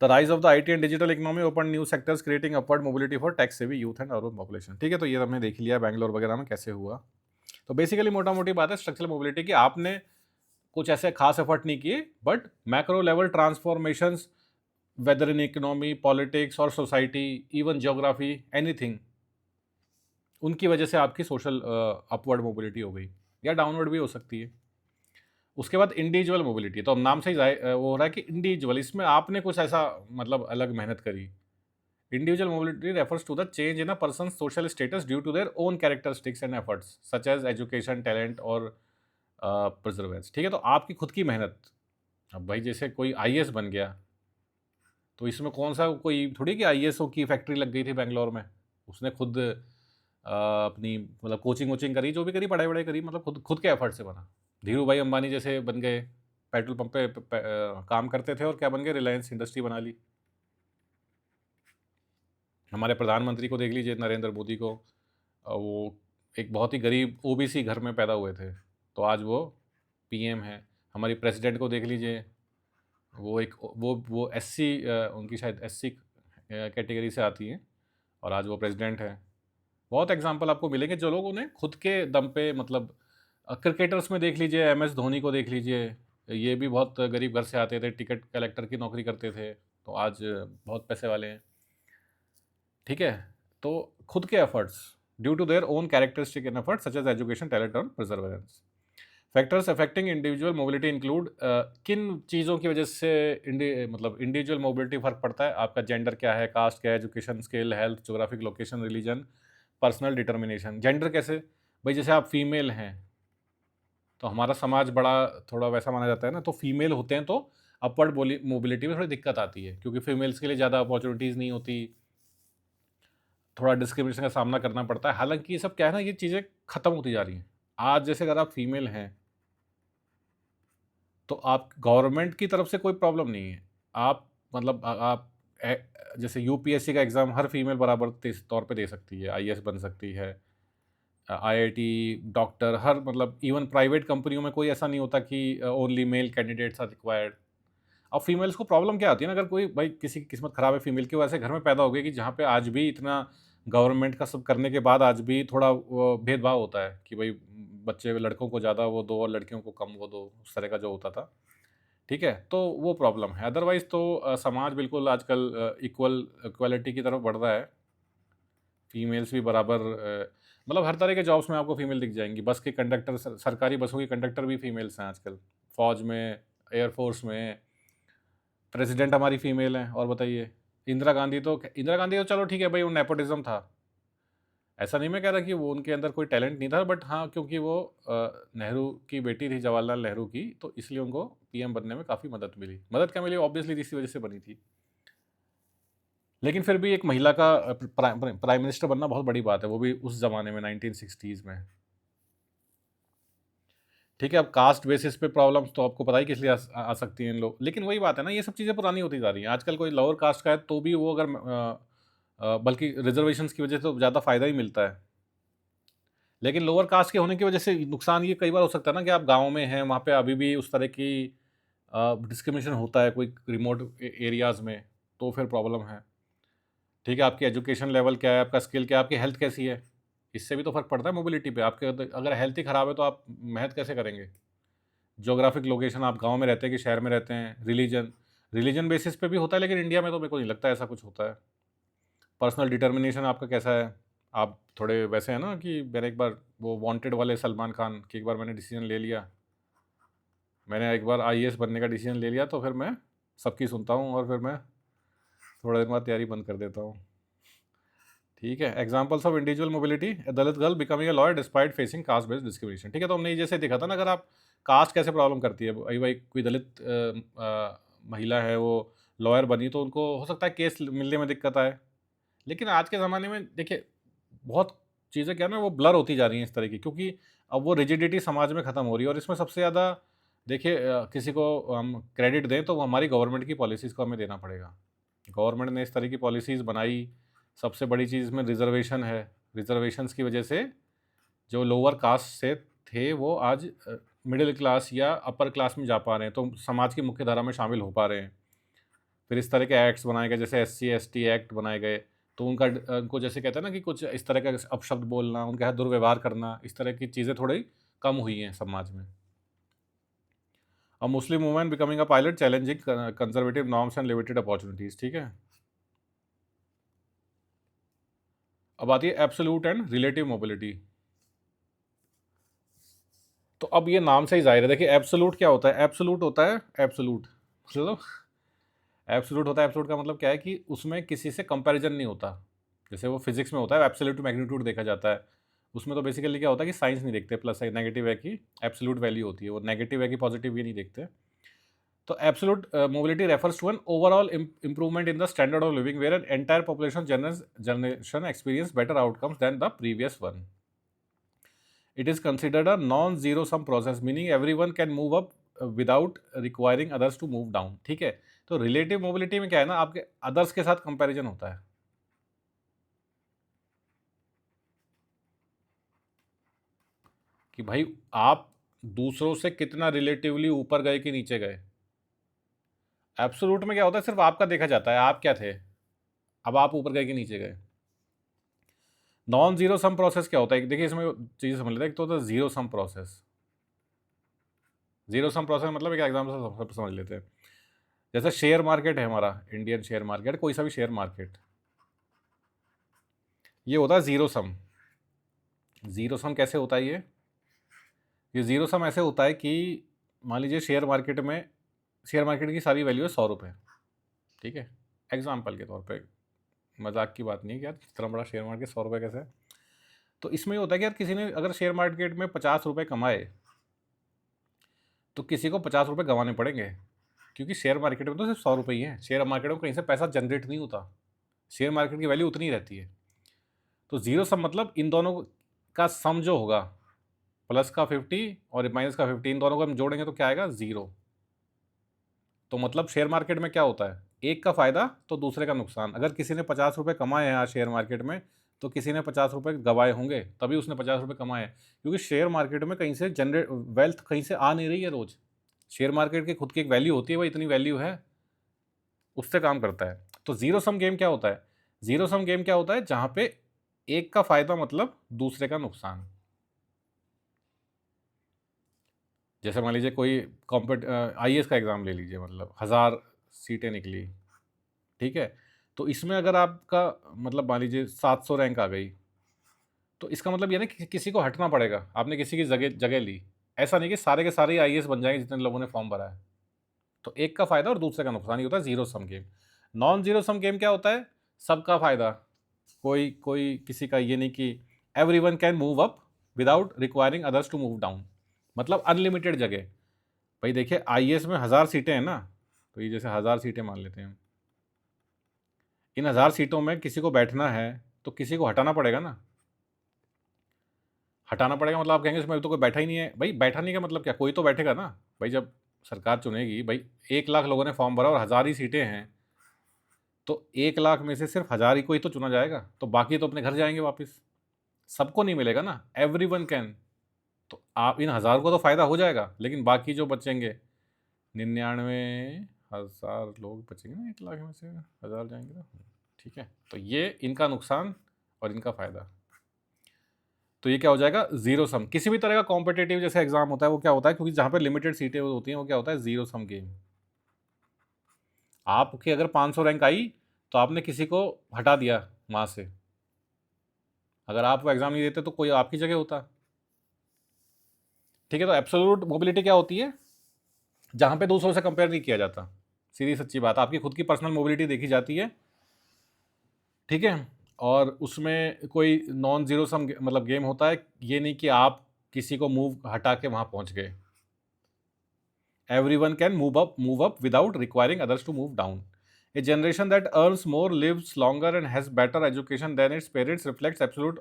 [SPEAKER 1] The rise of the IT and digital economy open new sectors creating upward mobility for tax सेवी यूथ एंड अर्बन पॉपुलेशन। ठीक है, तो ये हमने देख लिया बैंगलोर वगैरह में कैसे हुआ। तो बेसिकली मोटा मोटी बात है स्ट्रक्चरल मोबिलिटी की, आपने कुछ ऐसे खास एफर्ट नहीं किए, but macro level transformations, whether in economy, politics और सोसाइटी, इवन ज्योग्राफी, एनीथिंग, उनकी वजह से आपकी सोशल अपवर्ड मोबिलिटी हो गई, या डाउनवर्ड भी हो सकती है। उसके बाद इंडिविजुअल मोबिलिटी, तो अब नाम से ही वो हो रहा है कि इंडिविजुअल, इसमें आपने कुछ ऐसा मतलब अलग मेहनत करी। Individual mobility refers to the change in a person social status due to their own characteristics and efforts such as education, talent और परसेवरेंस। ठीक है, तो आपकी खुद की मेहनत, अब भाई जैसे कोई आईएएस बन गया, तो इसमें कौन सा कोई थोड़ी कि आईएएस की फैक्ट्री लग गई थी बैंगलोर में। उसने खुद अपनी मतलब कोचिंग वोचिंग करी, जो भी करी, पढ़ाई वढ़ाई करी, मतलब खुद खुद के एफर्ट से बना। धीरू भाई अंबानी जैसे बन गए, पेट्रोल पंप पे काम करते थे और क्या बन गए, रिलायंस इंडस्ट्री बना ली। हमारे प्रधानमंत्री को देख लीजिए, नरेंद्र मोदी को, वो एक बहुत ही गरीब ओबीसी घर में पैदा हुए थे, तो आज वो पीएम है। हमारी प्रेसिडेंट को देख लीजिए, वो एक वो एससी, उनकी शायद एससी कैटेगरी से आती हैं, और आज वो प्रेसिडेंट है। बहुत एग्जांपल आपको मिलेंगे जो लोगों ने खुद के दम पे, मतलब क्रिकेटर्स में देख लीजिए, एमएस धोनी को देख लीजिए, ये भी बहुत गरीब घर से आते थे, टिकट कलेक्टर की नौकरी करते थे, तो आज बहुत पैसे वाले हैं। ठीक है, तो खुद के efforts, due to their own characteristic in efforts such as education, talent और perseverance. Factors affecting individual mobility include, किन चीज़ों की वजह से मतलब इंडिविजुअल मोबिलिटी फ़र्क पड़ता है? आपका जेंडर क्या है, कास्ट क्या है, education, skill, health, geographic location, religion, personal determination. Gender कैसे? भाई जैसे आप फीमेल हैं, तो हमारा समाज बड़ा थोड़ा वैसा माना जाता है ना, तो फीमेल होते हैं तो अपवर्ड मोबिलिटी में थोड़ी दिक्कत आती है, क्योंकि फीमेल्स के लिए ज़्यादा अपॉर्चुनिटीज़ नहीं होती, थोड़ा डिस्क्रिमिनेशन का सामना करना पड़ता है। हालांकि ये सब क्या है ना, ये चीज़ें ख़त्म होती जा रही हैं। आज जैसे अगर आप फीमेल हैं, तो आप गवर्नमेंट की तरफ से कोई प्रॉब्लम नहीं है। आप मतलब आप जैसे यूपीएससी का एग्ज़ाम हर फीमेल बराबर तौर पे दे सकती है, आईएएस बन सकती है, आईआईटी, डॉक्टर, हर मतलब इवन प्राइवेट कंपनियों में कोई ऐसा नहीं होता कि only male candidates are required. अब फीमेल्स को प्रॉब्लम क्या आती है ना, अगर कोई भाई किसी की किस्मत ख़राब है, फीमेल की वजह से घर में पैदा हो गई कि जहाँ पे आज भी इतना गवर्नमेंट का सब करने के बाद आज भी थोड़ा वो भेदभाव होता है कि भाई बच्चे लड़कों को ज़्यादा वो दो और लड़कियों को कम वो दो, उस तरह का जो होता था। ठीक है, तो वो प्रॉब्लम है। अदरवाइज़ तो समाज बिल्कुल आजकल इक्वालिटी की तरफ बढ़ रहा है। फीमेल्स भी बराबर, मतलब हर तरह के जॉब्स में आपको फीमेल दिख जाएंगी। बस के कंडक्टर, सरकारी बसों के कंडक्टर भी फीमेल्स हैं आजकल। फौज में, एयरफोर्स में, प्रेसिडेंट हमारी फीमेल हैं। और बताइए, इंदिरा गांधी तो चलो ठीक है भाई, वो नेपोटिज्म था। ऐसा नहीं मैं कह रहा कि वो उनके अंदर कोई टैलेंट नहीं था, बट हाँ, क्योंकि वो नेहरू की बेटी थी, जवाहरलाल नेहरू की, तो इसलिए उनको पीएम बनने में काफ़ी मदद मिली। मदद क्या मिली, ऑब्वियसली इसी वजह से बनी थी। लेकिन फिर भी एक महिला का प्राइम मिनिस्टर बनना बहुत बड़ी बात है, वो भी उस ज़माने में 1960s में। ठीक है, अब कास्ट बेसिस पे प्रॉब्लम्स तो आपको पता ही किस लिए आ सकती हैं इन लोग, लेकिन वही बात है ना, ये सब चीज़ें पुरानी होती जा रही हैं। आजकल कोई लोअर कास्ट का है तो भी वो अगर बल्कि रिजर्वेशंस की वजह से तो ज़्यादा फ़ायदा ही मिलता है। लेकिन लोअर कास्ट के होने की वजह से नुकसान ये कई बार हो सकता है ना, कि आप गाँव में हैं, वहाँ पे अभी भी उस तरह की डिस्क्रिमिनेशन होता है कोई रिमोट एरियाज़ में, तो फिर प्रॉब्लम है। ठीक है, आपकी एजुकेशन लेवल क्या है, आपका स्किल क्या है, आपकी हेल्थ कैसी है, इससे भी तो फ़र्क पड़ता है मोबिलिटी पे। आपके अगर हेल्थ ही ख़राब है तो आप मेहनत कैसे करेंगे? ज्योग्राफिक लोकेशन, आप गाँव में रहते हैं कि शहर में रहते हैं, रिलीजन बेसिस पे भी होता है, लेकिन इंडिया में तो मेरे को नहीं लगता ऐसा कुछ होता है। पर्सनल डिटर्मिनेशन आपका कैसा है? आप थोड़े वैसे हैं ना, कि मैंने एक बार वो वांटेड वाले सलमान खान की, एक बार मैंने डिसीजन ले लिया, मैंने एक बार आईएएस बनने का डिसीजन ले लिया, तो फिर मैं सबकी सुनता हूँ और फिर मैं थोड़ा दिन बाद तैयारी बंद कर देता हूँ। ठीक है, examples of individual mobility, Dalit girl becoming a lawyer despite facing caste based discrimination. ठीक है, तो हमने जैसे देखा था ना, अगर आप कास्ट कैसे प्रॉब्लम करती है, भाई भाई कोई दलित महिला है, वो लॉयर बनी, तो उनको हो सकता है केस मिलने में दिक्कत आए। लेकिन आज के ज़माने में देखिए, बहुत चीज़ें क्या है ना, वो ब्लर होती जा रही हैं इस तरह की, क्योंकि अब वो रिजिडिटी समाज में ख़त्म हो रही है। और इसमें सबसे ज़्यादा देखिए, किसी को हम क्रेडिट दें तो वो हमारी गवर्नमेंट की पॉलिसीज़ को हमें देना पड़ेगा। गवर्नमेंट ने इस तरह की पॉलिसीज़ बनाई। सबसे बड़ी चीज़ में रिज़र्वेशन है। रिज़र्वेशंस की वजह से जो लोअर कास्ट से थे, वो आज मिडिल क्लास या अपर क्लास में जा पा रहे हैं, तो समाज की मुख्य धारा में शामिल हो पा रहे हैं। फिर इस तरह के एक्ट्स बनाए गए, जैसे SC ST एक्ट बनाए गए, तो उनको जैसे कहते हैं ना कि कुछ इस तरह का अपशब्द बोलना, उनके साथ दुर्व्यवहार करना, इस तरह की चीज़ें थोड़ी कम हुई हैं समाज में। A Muslim woman becoming a pilot challenging conservative norms and limited opportunities. ठीक है, अब आती है एब्सोल्यूट एंड रिलेटिव मोबिलिटी। तो अब ये नाम से ही जाहिर है, देखिए एब्सोल्यूट क्या होता है? एब्सोल्यूट होता है एब्सोल्यूट, मतलब एब्सोल्यूट का मतलब क्या है कि उसमें किसी से कंपैरिजन नहीं होता। जैसे वो फिजिक्स में होता है, एब्सोल्यूट मैग्नीट्यूड देखा जाता है। उसमें तो बेसिकली क्या होता है कि साइंस नहीं देखते, प्लस नेगेटिव है कि एब्सोल्यूट वैल्यू होती है, वो नेगेटिव है कि पॉजिटिव ये नहीं देखते। तो absolute mobility refers to an overall improvement in the standard of living where an entire population generation experience better outcomes than the previous one. It is considered a non-zero sum process, meaning everyone can move up without requiring others to move down. ठीक है, तो relative mobility में क्या है ना, आपके others के साथ कंपैरिजन होता है कि भाई आप दूसरों से कितना रिलेटिवली ऊपर गए कि नीचे गए। एब्सोल्यूट में क्या होता है, सिर्फ आपका देखा जाता है, आप क्या थे, अब आप ऊपर गए कि नीचे गए। नॉन जीरो सम प्रोसेस क्या होता है, देखिए इसमें चीज़ समझ लेते हैं। एक तो होता है zero sum process. Zero sum process मतलब एक एग्जाम्पल से समझ लेते हैं। जैसे शेयर मार्केट है हमारा, इंडियन शेयर मार्केट, कोई सा भी शेयर मार्केट, ये होता है जीरो सम। जीरो सम कैसे होता है ये जीरो सम ऐसे होता है कि मान लीजिए शेयर मार्केट की सारी वैल्यू है 100 रुपये, ठीक है, एग्जाम्पल के तौर पे, मजाक की बात नहीं है कि यार इतना बड़ा शेयर मार्केट 100 रुपये कैसे है। तो इसमें ये होता है कि यार किसी ने अगर शेयर मार्केट में 50 रुपये कमाए तो किसी को 50 रुपये गंवाने पड़ेंगे, क्योंकि शेयर मार्केट में तो सिर्फ 100 रुपये ही है। शेयर मार्केट में कहीं से पैसा जनरेट नहीं होता, शेयर मार्केट की वैल्यू उतनी ही रहती है। तो जीरो सम मतलब इन दोनों का सम जो होगा, प्लस का 50 और माइनस का 50, इन दोनों को हम जोड़ेंगे तो क्या आएगा, जीरो। तो मतलब शेयर मार्केट में क्या होता है, एक का फायदा तो दूसरे का नुकसान। अगर किसी ने 50 रुपये कमाए हैं आज शेयर मार्केट में, तो किसी ने 50 रुपये गंवाए होंगे, तभी उसने 50 रुपये कमाए हैं। क्योंकि शेयर मार्केट में कहीं से जनरेट वेल्थ कहीं से आ नहीं रही है रोज। शेयर मार्केट की खुद की एक वैल्यू होती है, भाई इतनी वैल्यू है, उससे काम करता है। तो जीरो सम गेम क्या होता है, जीरो सम गेम क्या होता है, जहां पे एक का फायदा मतलब दूसरे का नुकसान। जैसे मान लीजिए कोई IAS का एग्ज़ाम ले लीजिए, मतलब 1000 सीटें निकली, ठीक है, तो इसमें अगर आपका मतलब मान लीजिए 700 रैंक आ गई, तो इसका मतलब ये ना कि किसी को हटना पड़ेगा, आपने किसी की जगह जगह ली। ऐसा नहीं कि सारे के सारे IAS बन जाएंगे जितने लोगों ने फॉर्म भरा है। तो एक का फायदा और दूसरे का नुकसान, ये होता है जीरो सम game. Non zero sum game क्या होता है, सबका फायदा, कोई कोई किसी का ये नहीं कि every one can move up without requiring others to move down, मतलब अनलिमिटेड जगह। भाई देखिए IAS में 1000 सीटें हैं ना, तो ये जैसे 1000 सीटें मान लेते हैं, इन 1000 सीटों में किसी को बैठना है तो किसी को हटाना पड़ेगा ना। हटाना पड़ेगा मतलब आप कहेंगे इसमें तो कोई बैठा ही नहीं है, भाई बैठा नहीं का मतलब क्या, कोई तो बैठेगा ना। भाई जब सरकार चुनेगी, भाई 1 लाख लोगों ने फॉर्म भरा और 1000 ही सीटें हैं, तो 1 लाख में से सिर्फ 1000 ही को ही तो चुना जाएगा, तो बाकी तो अपने घर जाएंगे वापस। सबको नहीं मिलेगा ना, एवरी वन कैन। तो आप इन 1000 को तो फायदा हो जाएगा, लेकिन बाकी जो बचेंगे 99,000 लोग बचेंगे ना, 1 लाख में से 1000 जाएंगे तो, ठीक है। तो ये इनका नुकसान और इनका फायदा, तो ये क्या हो जाएगा, जीरो सम। किसी भी तरह का कॉम्पिटेटिव जैसे एग्जाम होता है वो क्या होता है, क्योंकि जहां पे लिमिटेड सीटें होती हैं वो क्या होता है, जीरो सम गेम। आपकी अगर 500 रैंक आई तो आपने किसी को हटा दिया वहां से, अगर आप वो एग्जाम नहीं देते तो कोई आपकी जगह होता, ठीक है। तो एब्सोल्यूट मोबिलिटी क्या होती है, जहां पे दूसरों से कंपेयर नहीं किया जाता, सीधी सच्ची बात, आपकी खुद की पर्सनल मोबिलिटी देखी जाती है, ठीक है। और उसमें कोई नॉन जीरो सम मतलब गेम होता है, ये नहीं कि आप किसी को मूव हटा के वहां पहुंच गए। Everyone can move up without requiring others to move down. A generation that earns more, lives longer and has better education than its parents reflects absolute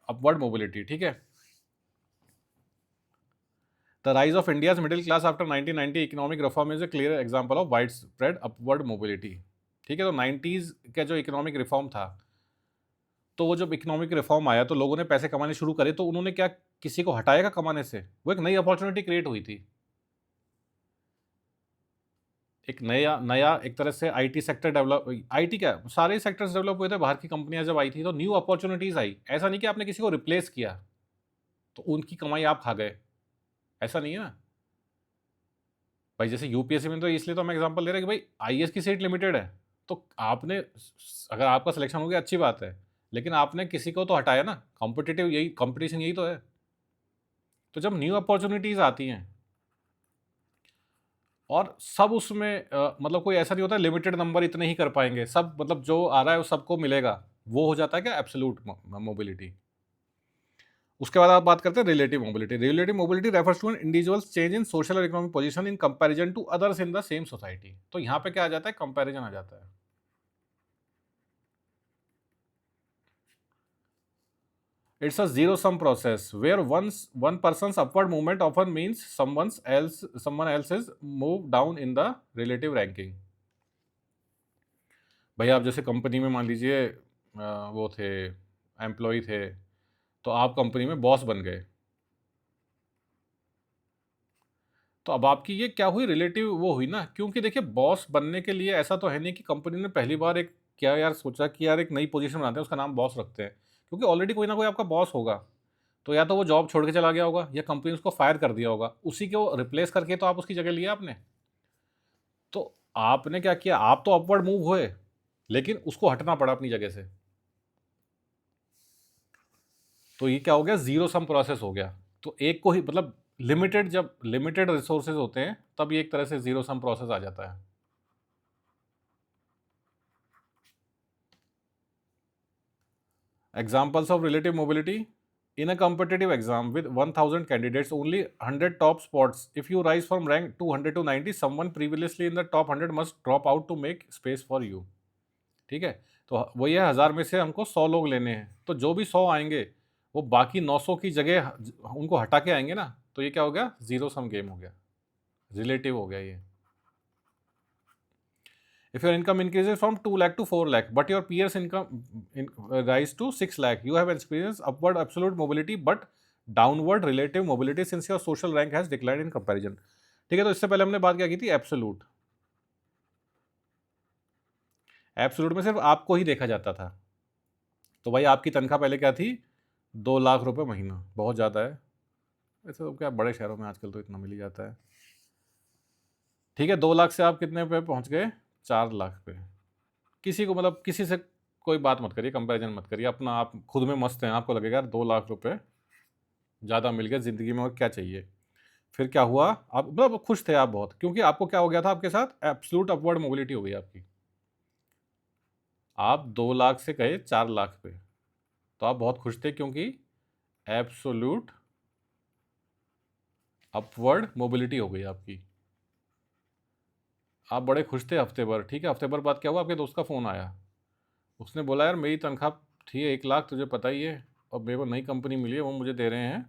[SPEAKER 1] upward mobility, ठीक है। The rise of India's middle class after 1990 economic reform is a clear example of widespread upward mobility, ठीक है। तो 90s का जो economic reform था, तो वो जब इकोनॉमिक रिफॉर्म आया तो लोगों ने पैसे कमाने शुरू करे, तो उन्होंने क्या किसी को हटाएगा कमाने से, वो एक नई अपॉर्चुनिटी क्रिएट हुई थी। एक नया नया एक तरह से आईटी सेक्टर डेवलप, आईटी क्या सारे सेक्टर्स डेवलप हुए थे, बाहर की कंपनियां जब आई थी तो न्यू अपॉर्चुनिटीज आई। ऐसा नहीं कि आपने किसी को रिप्लेस किया तो उनकी कमाई आप खा गए, ऐसा नहीं है ना। भाई जैसे यूपीएससी में, तो इसलिए तो हम एग्जांपल ले रहे हैं कि भाई आईएएस की सीट लिमिटेड है, तो आपने अगर आपका सिलेक्शन हो गया अच्छी बात है, लेकिन आपने किसी को तो हटाया ना। कॉम्पिटिटिव यही कंपटीशन यही तो है। तो जब न्यू अपॉर्चुनिटीज आती हैं और सब उसमें मतलब कोई ऐसा नहीं होता लिमिटेड नंबर इतने ही कर पाएंगे सब, मतलब जो आ रहा है वो सबको मिलेगा, वो हो जाता है क्या एब्सोल्यूट मोबिलिटी। उसके बाद आप बात करते हैं relative mobility. Relative mobility refers to an individual's change in social or economic position in comparison to others in the same society. तो यहाँ पे क्या आ जाता है, कंपैरिजन आ जाता है। It's a zero sum process where one person's upward movement often means someone else's move down in the relative ranking। भाई आप जैसे कंपनी में मान लीजिए वो थे, एम्प्लॉय थे, तो आप कंपनी में बॉस बन गए, तो अब आपकी ये क्या हुई, रिलेटिव वो हुई ना। क्योंकि देखिए बॉस बनने के लिए ऐसा तो है नहीं कि कंपनी ने पहली बार एक क्या यार सोचा कि यार एक नई पोजीशन बनाते हैं उसका नाम बॉस रखते हैं, क्योंकि ऑलरेडी कोई ना कोई आपका बॉस होगा। तो या तो वो जॉब छोड़ के चला गया होगा या कंपनी उसको फायर कर दिया होगा, उसी को रिप्लेस करके तो आप उसकी जगह लिया आपने। तो आपने क्या किया, आप तो अपवर्ड मूव हुए लेकिन उसको हटना पड़ा अपनी जगह से। तो ये क्या हो गया, जीरो सम प्रोसेस हो गया। तो एक को ही मतलब लिमिटेड, जब लिमिटेड रिसोर्सेज होते हैं तब ये एक तरह से जीरो सम प्रोसेस आ जाता है। Examples of relative mobility. In a competitive exam with 1000 candidates, only 100 top spots. If you rise from rank 200 to 90, someone previously in the top 100 must drop out to make space for you। ठीक है, तो वो ये 1000 में से हमको 100 लोग लेने हैं, तो जो भी 100 आएंगे वो बाकी 900 की जगह उनको हटा के आएंगे ना। तो ये क्या हो गया, जीरो सम गेम हो गया, रिलेटिव हो गया ये। If your income increases from 2 lakh to 4 lakh, but your peers' rise to 6 lakh, you have experienced upward absolute mobility but downward relative mobility since your social rank has declined in comparison। ठीक है, तो इससे पहले हमने बात क्या की थी, एब्सोलूट। एब्सोलूट में सिर्फ आपको ही देखा जाता था। तो भाई आपकी तनख्वाह पहले क्या थी, 2 लाख रुपए महीना, बहुत ज़्यादा है वैसे तो, क्या बड़े शहरों में आजकल तो इतना मिल ही जाता है। ठीक है, 2 लाख से आप कितने पे पहुंच गए, 4 लाख पे। किसी को मतलब किसी से कोई बात मत करिए, कंपैरिजन मत करिए अपना, आप खुद में मस्त हैं, आपको लगेगा यार 2 लाख रुपए ज़्यादा मिल गए ज़िंदगी में और क्या चाहिए। फिर क्या हुआ, आप मतलब खुश थे आप बहुत, क्योंकि आपको क्या हो गया था, आपके साथ एब्सोल्यूट अपवर्ड मोबिलिटी हो गई आपकी। आप 2 लाख से गए 4 लाख पे, तो आप बहुत खुश थे क्योंकि एब्सोल्यूट अपवर्ड मोबिलिटी हो गई आपकी। आप बड़े खुश थे हफ्ते भर। ठीक है, हफ्ते भर बाद क्या हुआ, आपके दोस्त का फ़ोन आया, उसने बोला यार मेरी तनख्वाह थी 1 लाख, तुझे पता ही है, और मेरे को नई कंपनी मिली है, वो मुझे दे रहे हैं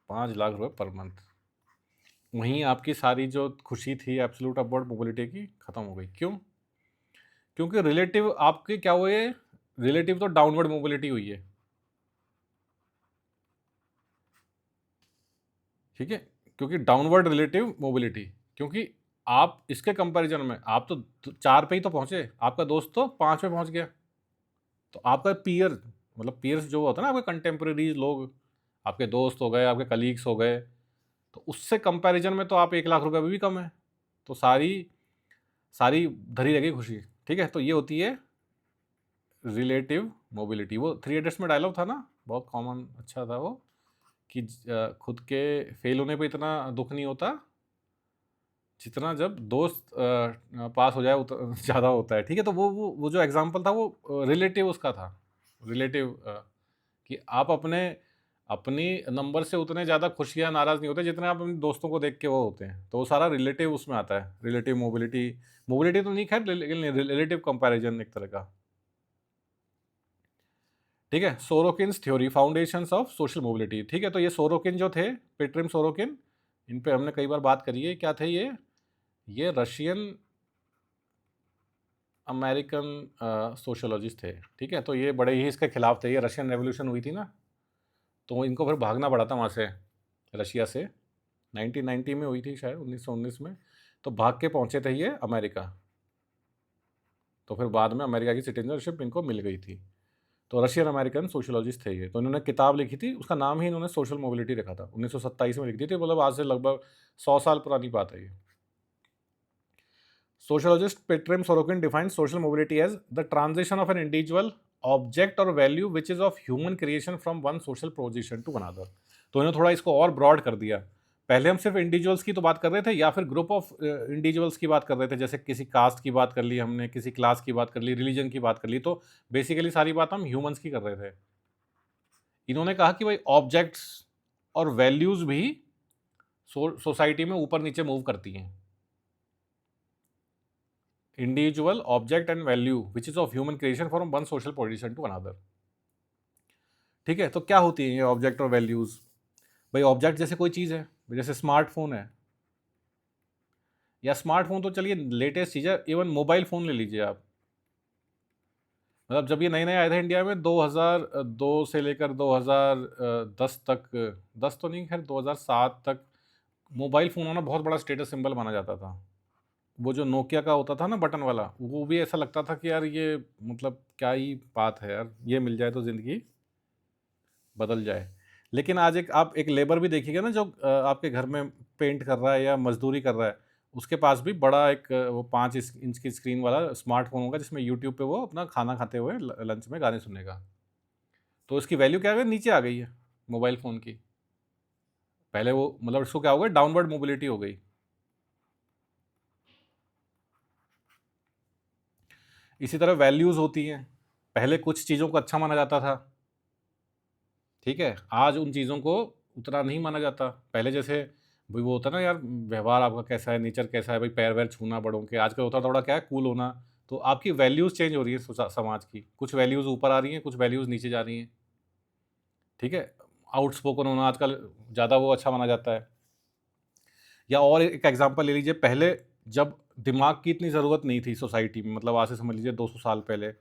[SPEAKER 1] 5 लाख रुपए पर मंथ। वहीं आपकी सारी जो खुशी थी एब्सोल्यूट अपवर्ड मोबिलिटी की खत्म हो गई। क्यों, क्योंकि रिलेटिव आपके क्या हुए, रिलेटिव तो डाउनवर्ड मोबिलिटी हुई है। ठीक है, क्योंकि डाउनवर्ड रिलेटिव मोबिलिटी, क्योंकि आप इसके कंपैरिजन में आप तो 4 पे ही तो पहुंचे, आपका दोस्त तो 5 पे पहुंच गया। तो आपका पीयर, मतलब पीयर्स जो होता है ना, आपके कंटेम्प्रेरीज लोग, आपके दोस्त हो गए, आपके कलीग्स हो गए, तो उससे कंपैरिजन में तो आप 1 लाख रुपए अभी भी कम है। तो सारी सारी धरी रह गई खुशी। ठीक है, तो ये होती है रिलेटिव मोबिलिटी। वो थ्री इडियट्स में डायलॉग था ना, बहुत कॉमन, अच्छा था वो, कि खुद के फेल होने पे इतना दुख नहीं होता जितना जब दोस्त पास हो जाए ज़्यादा होता है। ठीक है, तो वो जो एग्जांपल था वो रिलेटिव उसका था, रिलेटिव कि आप अपने अपनी नंबर से उतने ज़्यादा खुश या नाराज़ नहीं होते जितने आप अपने दोस्तों को देख के वो होते हैं। तो वो सारा रिलेटिव उसमें आता है, रिलेटिव मोबिलिटी। मोबिलिटी तो नहीं खैर, लेकिन रिलेटिव कंपैरिजन एक तरह का। ठीक है, Sorokin's theory, foundations of social mobility. ठीक है, तो ये सोरोकिन जो थे, पेट्रिम सोरोकिन, इन पे हमने कई बार बात करी है। क्या थे ये रशियन अमेरिकन सोशोलॉजिस्ट थे। ठीक है, तो ये बड़े ही इसके खिलाफ थे। ये रशियन रेवोल्यूशन हुई थी ना, तो इनको फिर भागना पड़ा था वहाँ से, रशिया से। 1990 में हुई थी शायद, 1919 में। तो भाग के पहुँचे थे ये अमेरिका, तो फिर बाद में अमेरिका की सिटीजनशिप इनको मिल गई थी। तो रशियन अमेरिकन सोशोलॉजिस्ट थे ये। तो इन्होंने किताब लिखी थी, उसका नाम ही इन्होंने सोशल मोबिलिटी रखा था। 1927 में लिख दी थी, मतलब आज से लगभग 100 साल पुरानी बात है ये। Sociologist Petrim Sorokin defines social mobility as the transition of an individual object or value which is of human creation from one social position to another। तो इन्होंने थोड़ा इसको और ब्रॉड कर दिया। पहले हम सिर्फ इंडिविजुअल्स की तो बात कर रहे थे, या फिर ग्रुप ऑफ इंडिविजुअल्स की बात कर रहे थे, जैसे किसी कास्ट की बात कर ली हमने, किसी क्लास की बात कर ली, रिलीजन की बात कर ली। तो बेसिकली सारी बात हम ह्यूमंस की कर रहे थे। इन्होंने कहा कि भाई ऑब्जेक्ट्स और वैल्यूज भी सोसाइटी में ऊपर नीचे मूव करती हैं। Individual object and value which is of human creation from one social position to another. ठीक है, तो क्या होती है ये ऑब्जेक्ट और वैल्यूज? भाई ऑब्जेक्ट जैसे कोई चीज़ है, जैसे स्मार्टफोन है, या स्मार्टफोन तो चलिए लेटेस्ट चीज़ है, इवन मोबाइल फ़ोन ले लीजिए आप। मतलब जब ये नए नए आए थे इंडिया में 2002 से लेकर 2010 तक, 10 तो नहीं, खैर 2007 तक मोबाइल फ़ोन होना बहुत बड़ा स्टेटस सिंबल माना जाता था। वो जो नोकिया का होता था ना बटन वाला, वो भी ऐसा लगता था कि यार ये मतलब क्या ही बात है यार, ये मिल जाए तो ज़िंदगी बदल जाए। लेकिन आज आप एक लेबर भी देखिएगा ना जो आपके घर में पेंट कर रहा है या मज़दूरी कर रहा है, उसके पास भी बड़ा एक वो 5 इंच की स्क्रीन वाला स्मार्टफ़ोन होगा जिसमें यूट्यूब पे वो अपना खाना खाते हुए लंच में गाने सुनेगा। तो इसकी वैल्यू क्या है, नीचे आ गई है मोबाइल फ़ोन की। पहले वो मतलब इसको क्या हो गया, डाउनवर्ड मोबिलिटी हो गई। इसी तरह वैल्यूज़ होती हैं। पहले कुछ चीज़ों को अच्छा माना जाता था, ठीक है? आज उन चीज़ों को उतना नहीं माना जाता। पहले जैसे भई वो होता है ना यार, व्यवहार आपका कैसा है, नेचर कैसा है, भई पैर-वैर छूना बड़ों के। आजकल होता थोड़ा क्या है, कूल होना। तो आपकी वैल्यूज़ चेंज हो रही है समाज की। कुछ वैल्यूज़ ऊपर आ रही हैं, कुछ वैल्यूज़ नीचे जा रही हैं, ठीक है? आउटस्पोकन होना आजकल ज़्यादा वो अच्छा माना जाता है। या और एक एग्ज़ाम्पल ले लीजिए, पहले जब दिमाग की इतनी ज़रूरत नहीं थी सोसाइटी में, मतलब आज से समझ लीजिए 200 साल पहले,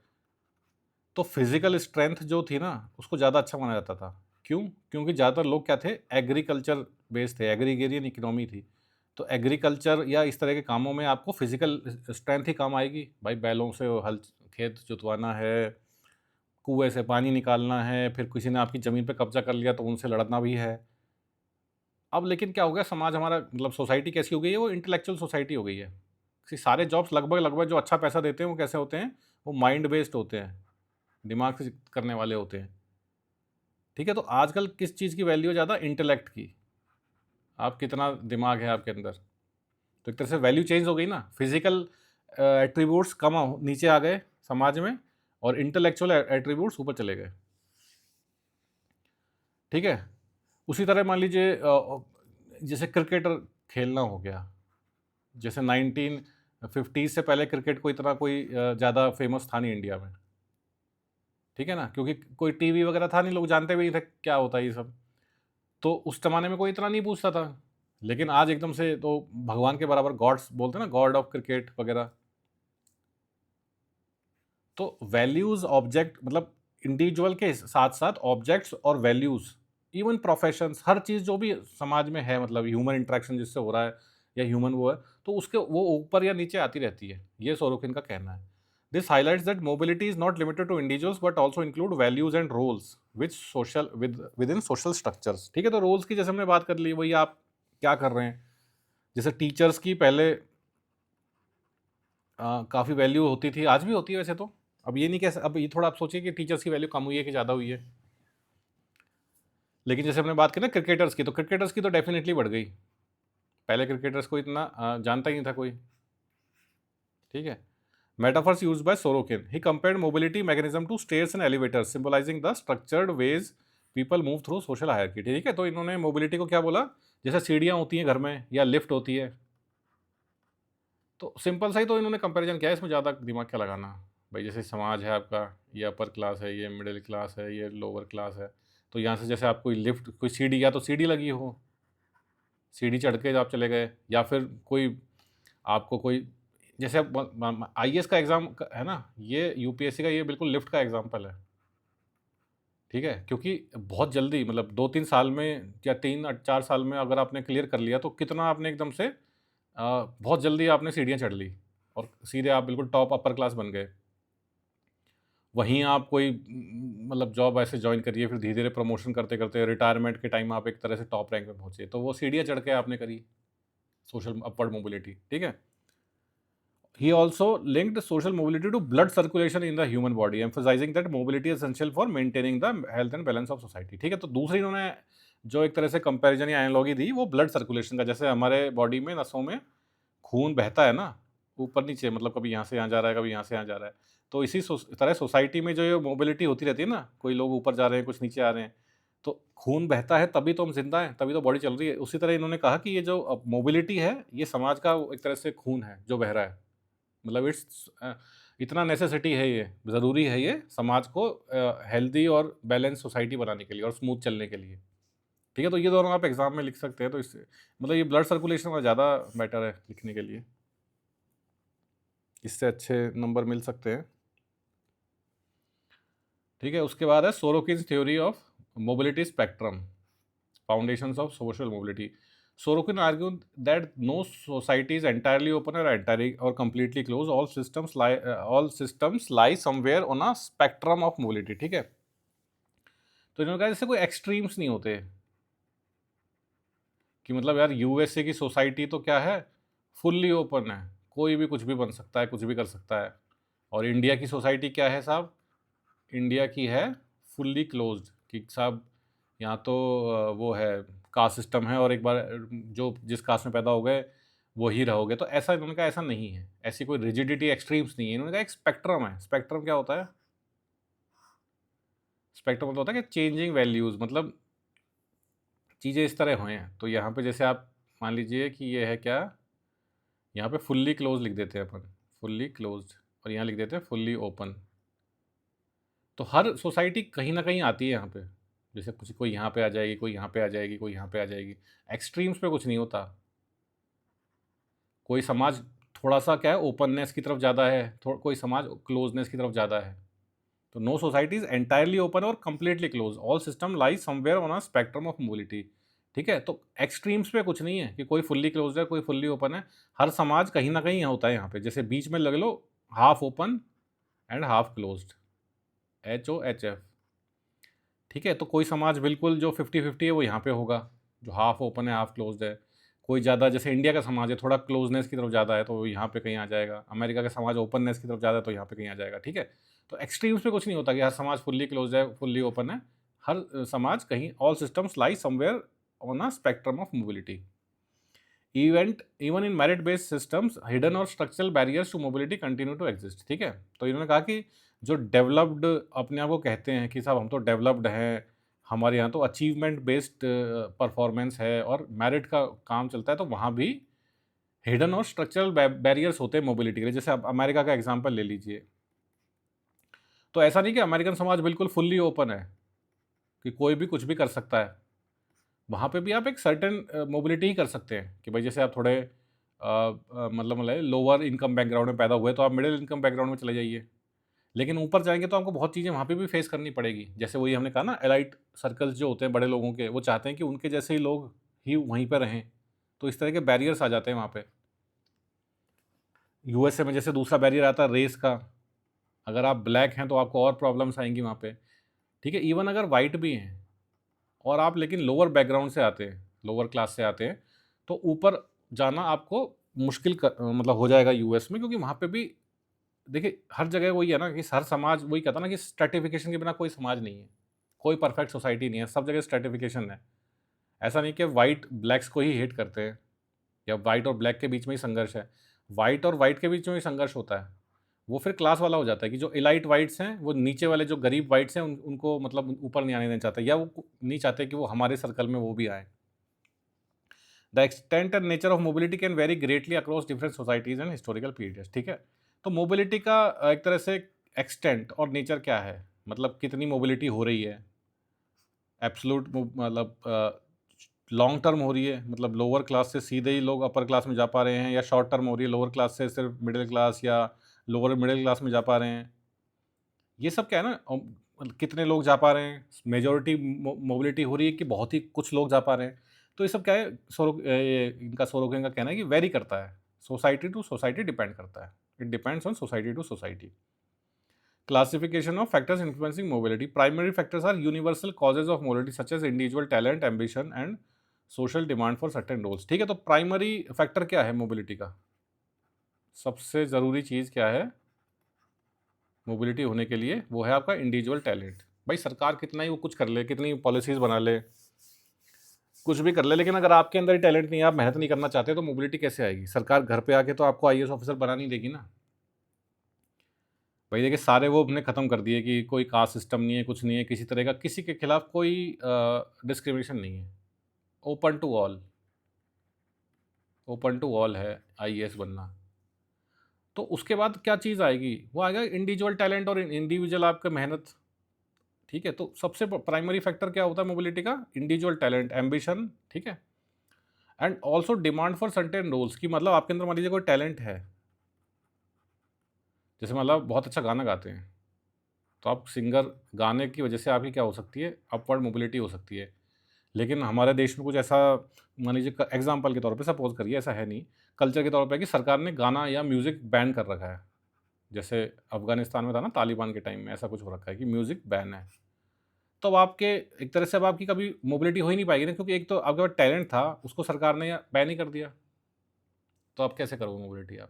[SPEAKER 1] तो फिजिकल स्ट्रेंथ जो थी ना, उसको ज़्यादा अच्छा माना जाता था। क्यों? क्योंकि ज़्यादातर लोग क्या थे, एग्रीकल्चर बेस्ड थे, एग्रीगेरियन इकोनॉमी थी। तो एग्रीकल्चर या इस तरह के कामों में आपको फिजिकल स्ट्रेंथ ही काम आएगी। भाई बैलों से हल खेत जुतवाना है, कुएँ से पानी निकालना है, फिर किसी ने आपकी ज़मीन पे कब्ज़ा कर लिया तो उनसे लड़ना भी है। अब लेकिन क्या हो गया, समाज हमारा मतलब सोसाइटी कैसी हो गई है, वो इंटेलेक्चुअल सोसाइटी हो गई है। सारे जॉब्स लगभग-लगभग जो अच्छा पैसा देते हैं, वो कैसे होते हैं? वो माइंड बेस्ड होते हैं, दिमाग से करने वाले होते हैं। ठीक है, तो आजकल किस चीज़ की वैल्यू है ज़्यादा? इंटेलेक्ट की। आप कितना दिमाग है आपके अंदर। तो एक तरह से वैल्यू चेंज हो गई ना, फिजिकल एट्रीब्यूट्स कम नीचे आ गए समाज में, और इंटेलेक्चुअल एट्रीब्यूट्स ऊपर चले गए। ठीक है, उसी तरह मान लीजिए जैसे क्रिकेटर खेलना हो गया, जैसे 1950 से पहले क्रिकेट को इतना कोई ज़्यादा फेमस था नहीं इंडिया में। ठीक है ना, क्योंकि कोई टीवी वगैरह था नहीं, लोग जानते भी नहीं थे क्या होता है ये सब। तो उस ज़माने में कोई इतना नहीं पूछता था। लेकिन आज एकदम से तो भगवान के बराबर, गॉड्स बोलते हैं ना, गॉड ऑफ क्रिकेट वगैरह। तो वैल्यूज़ ऑब्जेक्ट मतलब इंडिविजुअल के साथ-साथ ऑब्जेक्ट्स और वैल्यूज़, इवन प्रोफेशंस, हर चीज़ जो भी समाज में है, मतलब ह्यूमन इंटरेक्शन जिससे हो रहा है या ह्यूमन वो है, तो उसके वो ऊपर या नीचे आती रहती है। ये सोरोकिन का कहना है। This highlights that mobility is not limited to individuals but also include values and roles which social within social structures. ठीक है, तो रोल्स की जैसे हमने बात कर ली, वही आप क्या कर रहे हैं। जैसे टीचर्स की पहले काफ़ी वैल्यू होती थी, आज भी होती है वैसे तो। अब ये नहीं कह अब ये थोड़ा आप सोचिए कि टीचर्स की वैल्यू कम हुई है कि ज़्यादा हुई है। लेकिन जैसे हमने बात की ना क्रिकेटर्स की, तो क्रिकेटर्स की तो डेफ़िनेटली बढ़ गई। पहले क्रिकेटर्स को इतना जानता ही नहीं था कोई, ठीक है? Metaphors used by Sorokin. He compared mobility mechanism to stairs and elevators, symbolizing the structured ways people move through social hierarchy. ठीक है, तो इन्होंने मोबिलिटी को क्या बोला, जैसे सीढ़ियाँ होती हैं घर में या लिफ्ट होती है, तो सिंपल सा ही तो इन्होंने कंपैरिजन किया है, इसमें ज़्यादा दिमाग क्या लगाना। भाई जैसे समाज है आपका, ये अपर क्लास है, ये मिडिल क्लास है, ये लोअर क्लास है, तो यहाँ से जैसे आप कोई लिफ्ट, कोई सीढ़ी, या तो सीढ़ी लगी हो, सीढ़ी चढ़ के आप चले गए, या फिर कोई आपको कोई जैसे आईएएस का एग्ज़ाम है ना, ये यूपीएससी का ये बिल्कुल लिफ्ट का एग्ज़ाम्पल है। ठीक है, क्योंकि बहुत जल्दी मतलब 2-3 साल में या 3-4 साल में अगर आपने क्लियर कर लिया, तो कितना आपने एकदम से बहुत जल्दी आपने सीढ़ियाँ चढ़ ली और सीधे आप बिल्कुल टॉप अपर क्लास बन गए। वहीं आप कोई मतलब जॉब ऐसे जॉइन करिए, फिर धीरे-धीरे प्रमोशन करते-करते रिटायरमेंट के टाइम आप एक तरह से टॉप रैंक पे पहुँचे। तो वो सीढ़ियाँ चढ़ के आपने करी, सोशल अपवर्ड मोबिलिटी, ठीक है? He also linked social mobility to blood circulation in the human body, emphasizing that mobility is essential for maintaining the health and balance of society. ठीक है, तो दूसरी इन्होंने जो एक तरह से कंपैरिजन या एनालॉजी दी, वो ब्लड सर्कुलेशन का। जैसे हमारे बॉडी में नसों में खून बहता है ना, ऊपर नीचे, मतलब कभी यहाँ से यहाँ जा रहा है, कभी यहाँ से यहाँ जा रहा है। तो इसी तरह सोसाइटी में जो ये मोबिलिटी होती रहती है ना, कोई लोग ऊपर जा रहे हैं, कुछ नीचे आ रहे हैं, तो खून बहता है तभी तो हम ज़िंदा हैं, तभी तो बॉडी चल रही है। उसी तरह इन्होंने कहा कि ये जो मोबिलिटी है, ये समाज का एक तरह से खून है जो बह रहा है। मतलब इतना नेसेसिटी है ये, ज़रूरी है ये समाज को हेल्दी और बैलेंस सोसाइटी बनाने के लिए और स्मूथ चलने के लिए। ठीक है, तो ये दोनों आप एग्ज़ाम में लिख सकते हैं, तो इससे मतलब ये ब्लड सर्कुलेशन में ज़्यादा बेटर है लिखने के लिए। इससे अच्छे नंबर मिल सकते हैं। ठीक है, उसके बाद है Sorokin's theory of mobility spectrum, foundations of social mobility. Sorokin argued that no society is entirely open or completely closed. All systems lie somewhere on a spectrum of mobility. ठीक है, तो इन्होंने कहा जैसे कोई एक्सट्रीम्स नहीं होते कि मतलब यार यूएसए की सोसाइटी तो क्या है, फुल्ली ओपन है, कोई भी कुछ भी बन सकता है, कुछ भी कर सकता है। और इंडिया की सोसाइटी क्या है साहब, इंडिया की है फुल्ली क्लोज्ड कि साहब यहाँ तो वो है कास्ट सिस्टम है, और एक बार जो जिस कास्ट में पैदा हो गए वो ही रहोगे। तो ऐसा इन्होंने कहा ऐसा नहीं है, ऐसी कोई रिजिडिटी एक्सट्रीम्स नहीं है। इन्होंने कहा एक स्पेक्ट्रम है। स्पेक्ट्रम क्या होता है? स्पेक्ट्रम मतलब होता है कि चेंजिंग वैल्यूज़, मतलब चीज़ें इस तरह हुए हैं। तो यहाँ पे जैसे आप मान लीजिए कि ये है क्या, यहाँ पे फुल्ली क्लोज लिख देते हैं अपन, फुल्ली क्लोज्ड, और यहाँ लिख देते हैं फुल्ली ओपन। तो हर सोसाइटी कहीं ना कहीं आती है यहाँ पे, जैसे कुछ कोई यहाँ पे आ जाएगी, कोई यहाँ पे आ जाएगी, कोई यहाँ पे आ जाएगी। एक्सट्रीम्स पे कुछ नहीं होता। कोई समाज थोड़ा सा क्या है, ओपननेस की तरफ ज़्यादा है, कोई समाज क्लोजनेस की तरफ ज़्यादा है। तो no society is entirely open or completely closed, all system lies somewhere on a spectrum of mobility. ठीक है, तो एक्सट्रीम्स पे कुछ नहीं है कि कोई फुल्ली क्लोज है, कोई फुल्ली ओपन है। हर समाज कहीं ना कहीं होता है यहाँ पे, जैसे बीच में लग लो half open and half closed, HOHF। ठीक है, तो कोई समाज बिल्कुल जो 50-50 है वो यहाँ पे होगा, जो हाफ ओपन है हाफ क्लोज्ड है। कोई ज़्यादा जैसे इंडिया का समाज है थोड़ा क्लोजनेस की तरफ ज़्यादा है, तो वो यहाँ पे कहीं आ जाएगा। अमेरिका का समाज ओपननेस की तरफ ज़्यादा है, तो यहाँ पे कहीं आ जाएगा। ठीक है, तो एक्सट्रीम्स पे कुछ नहीं होता कि हर समाज फुल्ली क्लोज है, फुल्ली ओपन है। हर समाज कहीं, all systems lie somewhere on a spectrum of mobility. Even in merit based systems hidden और structural barriers to mobility continue to exist. ठीक है, तो इन्होंने कहा कि जो डेवलप्ड अपने आप को कहते हैं कि साहब हम तो डेवलप्ड हैं, हमारे यहाँ तो अचीवमेंट बेस्ड परफॉर्मेंस है और मेरिट का काम चलता है, तो वहाँ भी हिडन और स्ट्रक्चरल बैरियर्स होते हैं मोबिलिटी के लिए। जैसे आप अमेरिका का एग्जांपल ले लीजिए, तो ऐसा नहीं कि अमेरिकन समाज बिल्कुल फुल्ली ओपन है कि कोई भी कुछ भी कर सकता है। वहाँ पे भी आप एक सर्टेन मोबिलिटी ही कर सकते हैं कि भाई जैसे आप थोड़े मतलब लोअर इनकम बैकग्राउंड में पैदा हुए तो आप मिडिल इनकम बैकग्राउंड में चले जाइए। लेकिन ऊपर जाएंगे तो आपको बहुत चीज़ें वहाँ पे भी फेस करनी पड़ेगी। जैसे वही हमने कहा ना, एलाइट सर्कल्स जो होते हैं बड़े लोगों के, वो चाहते हैं कि उनके जैसे ही लोग ही वहीं पर रहें, तो इस तरह के बैरियर्स आ जाते हैं वहाँ पे। यूएसए में जैसे दूसरा बैरियर आता है रेस का, अगर आप ब्लैक हैं तो आपको और प्रॉब्लम्स आएंगी वहाँ पे। ठीक है, इवन अगर वाइट भी हैं और आप लेकिन लोअर बैकग्राउंड से आते हैं, लोअर क्लास से आते हैं, तो ऊपर जाना आपको मुश्किल मतलब हो जाएगा यूएस में, क्योंकि वहाँ पे भी देखिए हर जगह वही है ना कि हर समाज वही कहता है ना कि स्ट्रेटिफिकेशन के बिना कोई समाज नहीं है, कोई परफेक्ट सोसाइटी नहीं है, सब जगह स्ट्रेटिफिकेशन है। ऐसा नहीं कि वाइट ब्लैक्स को ही हेट करते हैं या वाइट और ब्लैक के बीच में ही संघर्ष है। वाइट और वाइट के बीच में ही संघर्ष होता है। वो फिर क्लास वाला हो जाता है कि जो इलाइट वाइट्स हैं वो नीचे वाले जो गरीब वाइट्स हैं उनको मतलब ऊपर नहीं आने देना चाहते, या वो नहीं चाहते कि वो हमारे सर्कल में वो भी आए। The extent and nature of mobility can very greatly across different societies and historical periods. ठीक है, तो मोबिलिटी का एक तरह से एक्सटेंट और नेचर क्या है, मतलब कितनी मोबिलिटी हो रही है। एब्सोल्यूट मतलब लॉन्ग टर्म हो रही है, मतलब लोअर क्लास से सीधे ही लोग अपर क्लास में जा पा रहे हैं, या शॉर्ट टर्म हो रही है, लोअर क्लास से सिर्फ मिडिल क्लास या लोअर मिडिल क्लास में जा पा रहे हैं। ये सब क्या है ना, मतलब कितने लोग जा पा रहे हैं, मेजोरिटी मोबिलिटी हो रही है कि बहुत ही कुछ लोग जा पा रहे हैं। तो ये सब क्या है, इनका सोरोकिन का कहना है कि वेरी करता है, सोसाइटी टू सोसाइटी डिपेंड करता है, it depends on society to society. Classification of factors influencing mobility. Primary factors are universal causes of mobility such as individual talent, ambition and social demand for certain roles. ठीक है, तो primary factor क्या है mobility का, सबसे ज़रूरी चीज़ क्या है मोबिलिटी होने के लिए, वो है आपका इंडिविजुअल टैलेंट। भाई सरकार कितना ही वो कुछ कर ले, कितनी पॉलिसीज़ बना ले, कुछ भी कर ले, लेकिन अगर आपके अंदर ही टैलेंट नहीं है, आप मेहनत नहीं करना चाहते, तो मोबिलिटी कैसे आएगी? सरकार घर पे आके तो आपको IAS ऑफिसर बना नहीं देगी ना। भाई देखिए सारे वो अपने ख़त्म कर दिए कि कोई कास्ट सिस्टम नहीं है, कुछ नहीं है, किसी तरह का किसी के खिलाफ कोई डिस्क्रिमिनेशन नहीं है। Open to all, open to all है आईएएस बनना। तो उसके बाद क्या चीज़ आएगी? वो आएगा इंडिविजुअल टैलेंट और इंडिविजुअल आपका मेहनत। ठीक है? तो सबसे प्राइमरी फैक्टर क्या होता है मोबिलिटी का? इंडिविजुअल टैलेंट, एम्बिशन, ठीक है? And also demand for certain roles कि मतलब आपके अंदर मान लीजिए कोई टैलेंट है, जैसे मतलब बहुत अच्छा गाना गाते हैं, तो आप सिंगर, गाने की वजह से आपकी क्या हो सकती है? अपवर्ड मोबिलिटी हो सकती है। लेकिन हमारे देश में कुछ ऐसा, मान लीजिए एग्जाम्पल के तौर पे सपोज करिए, ऐसा है नहीं, कल्चर के तौर पे कि सरकार ने गाना या म्यूज़िक बैन कर रखा है। जैसे अफ़गानिस्तान में था ना तालिबान के टाइम में, ऐसा कुछ हो रखा है कि म्यूज़िक बैन है। तो अब आपके एक तरह से अब आपकी कभी मोबिलिटी हो ही नहीं पाएगी ना, क्योंकि एक तो आपके पास टैलेंट था, उसको सरकार ने बैन ही कर दिया। तो आप कैसे करोगे मोबिलिटी आप?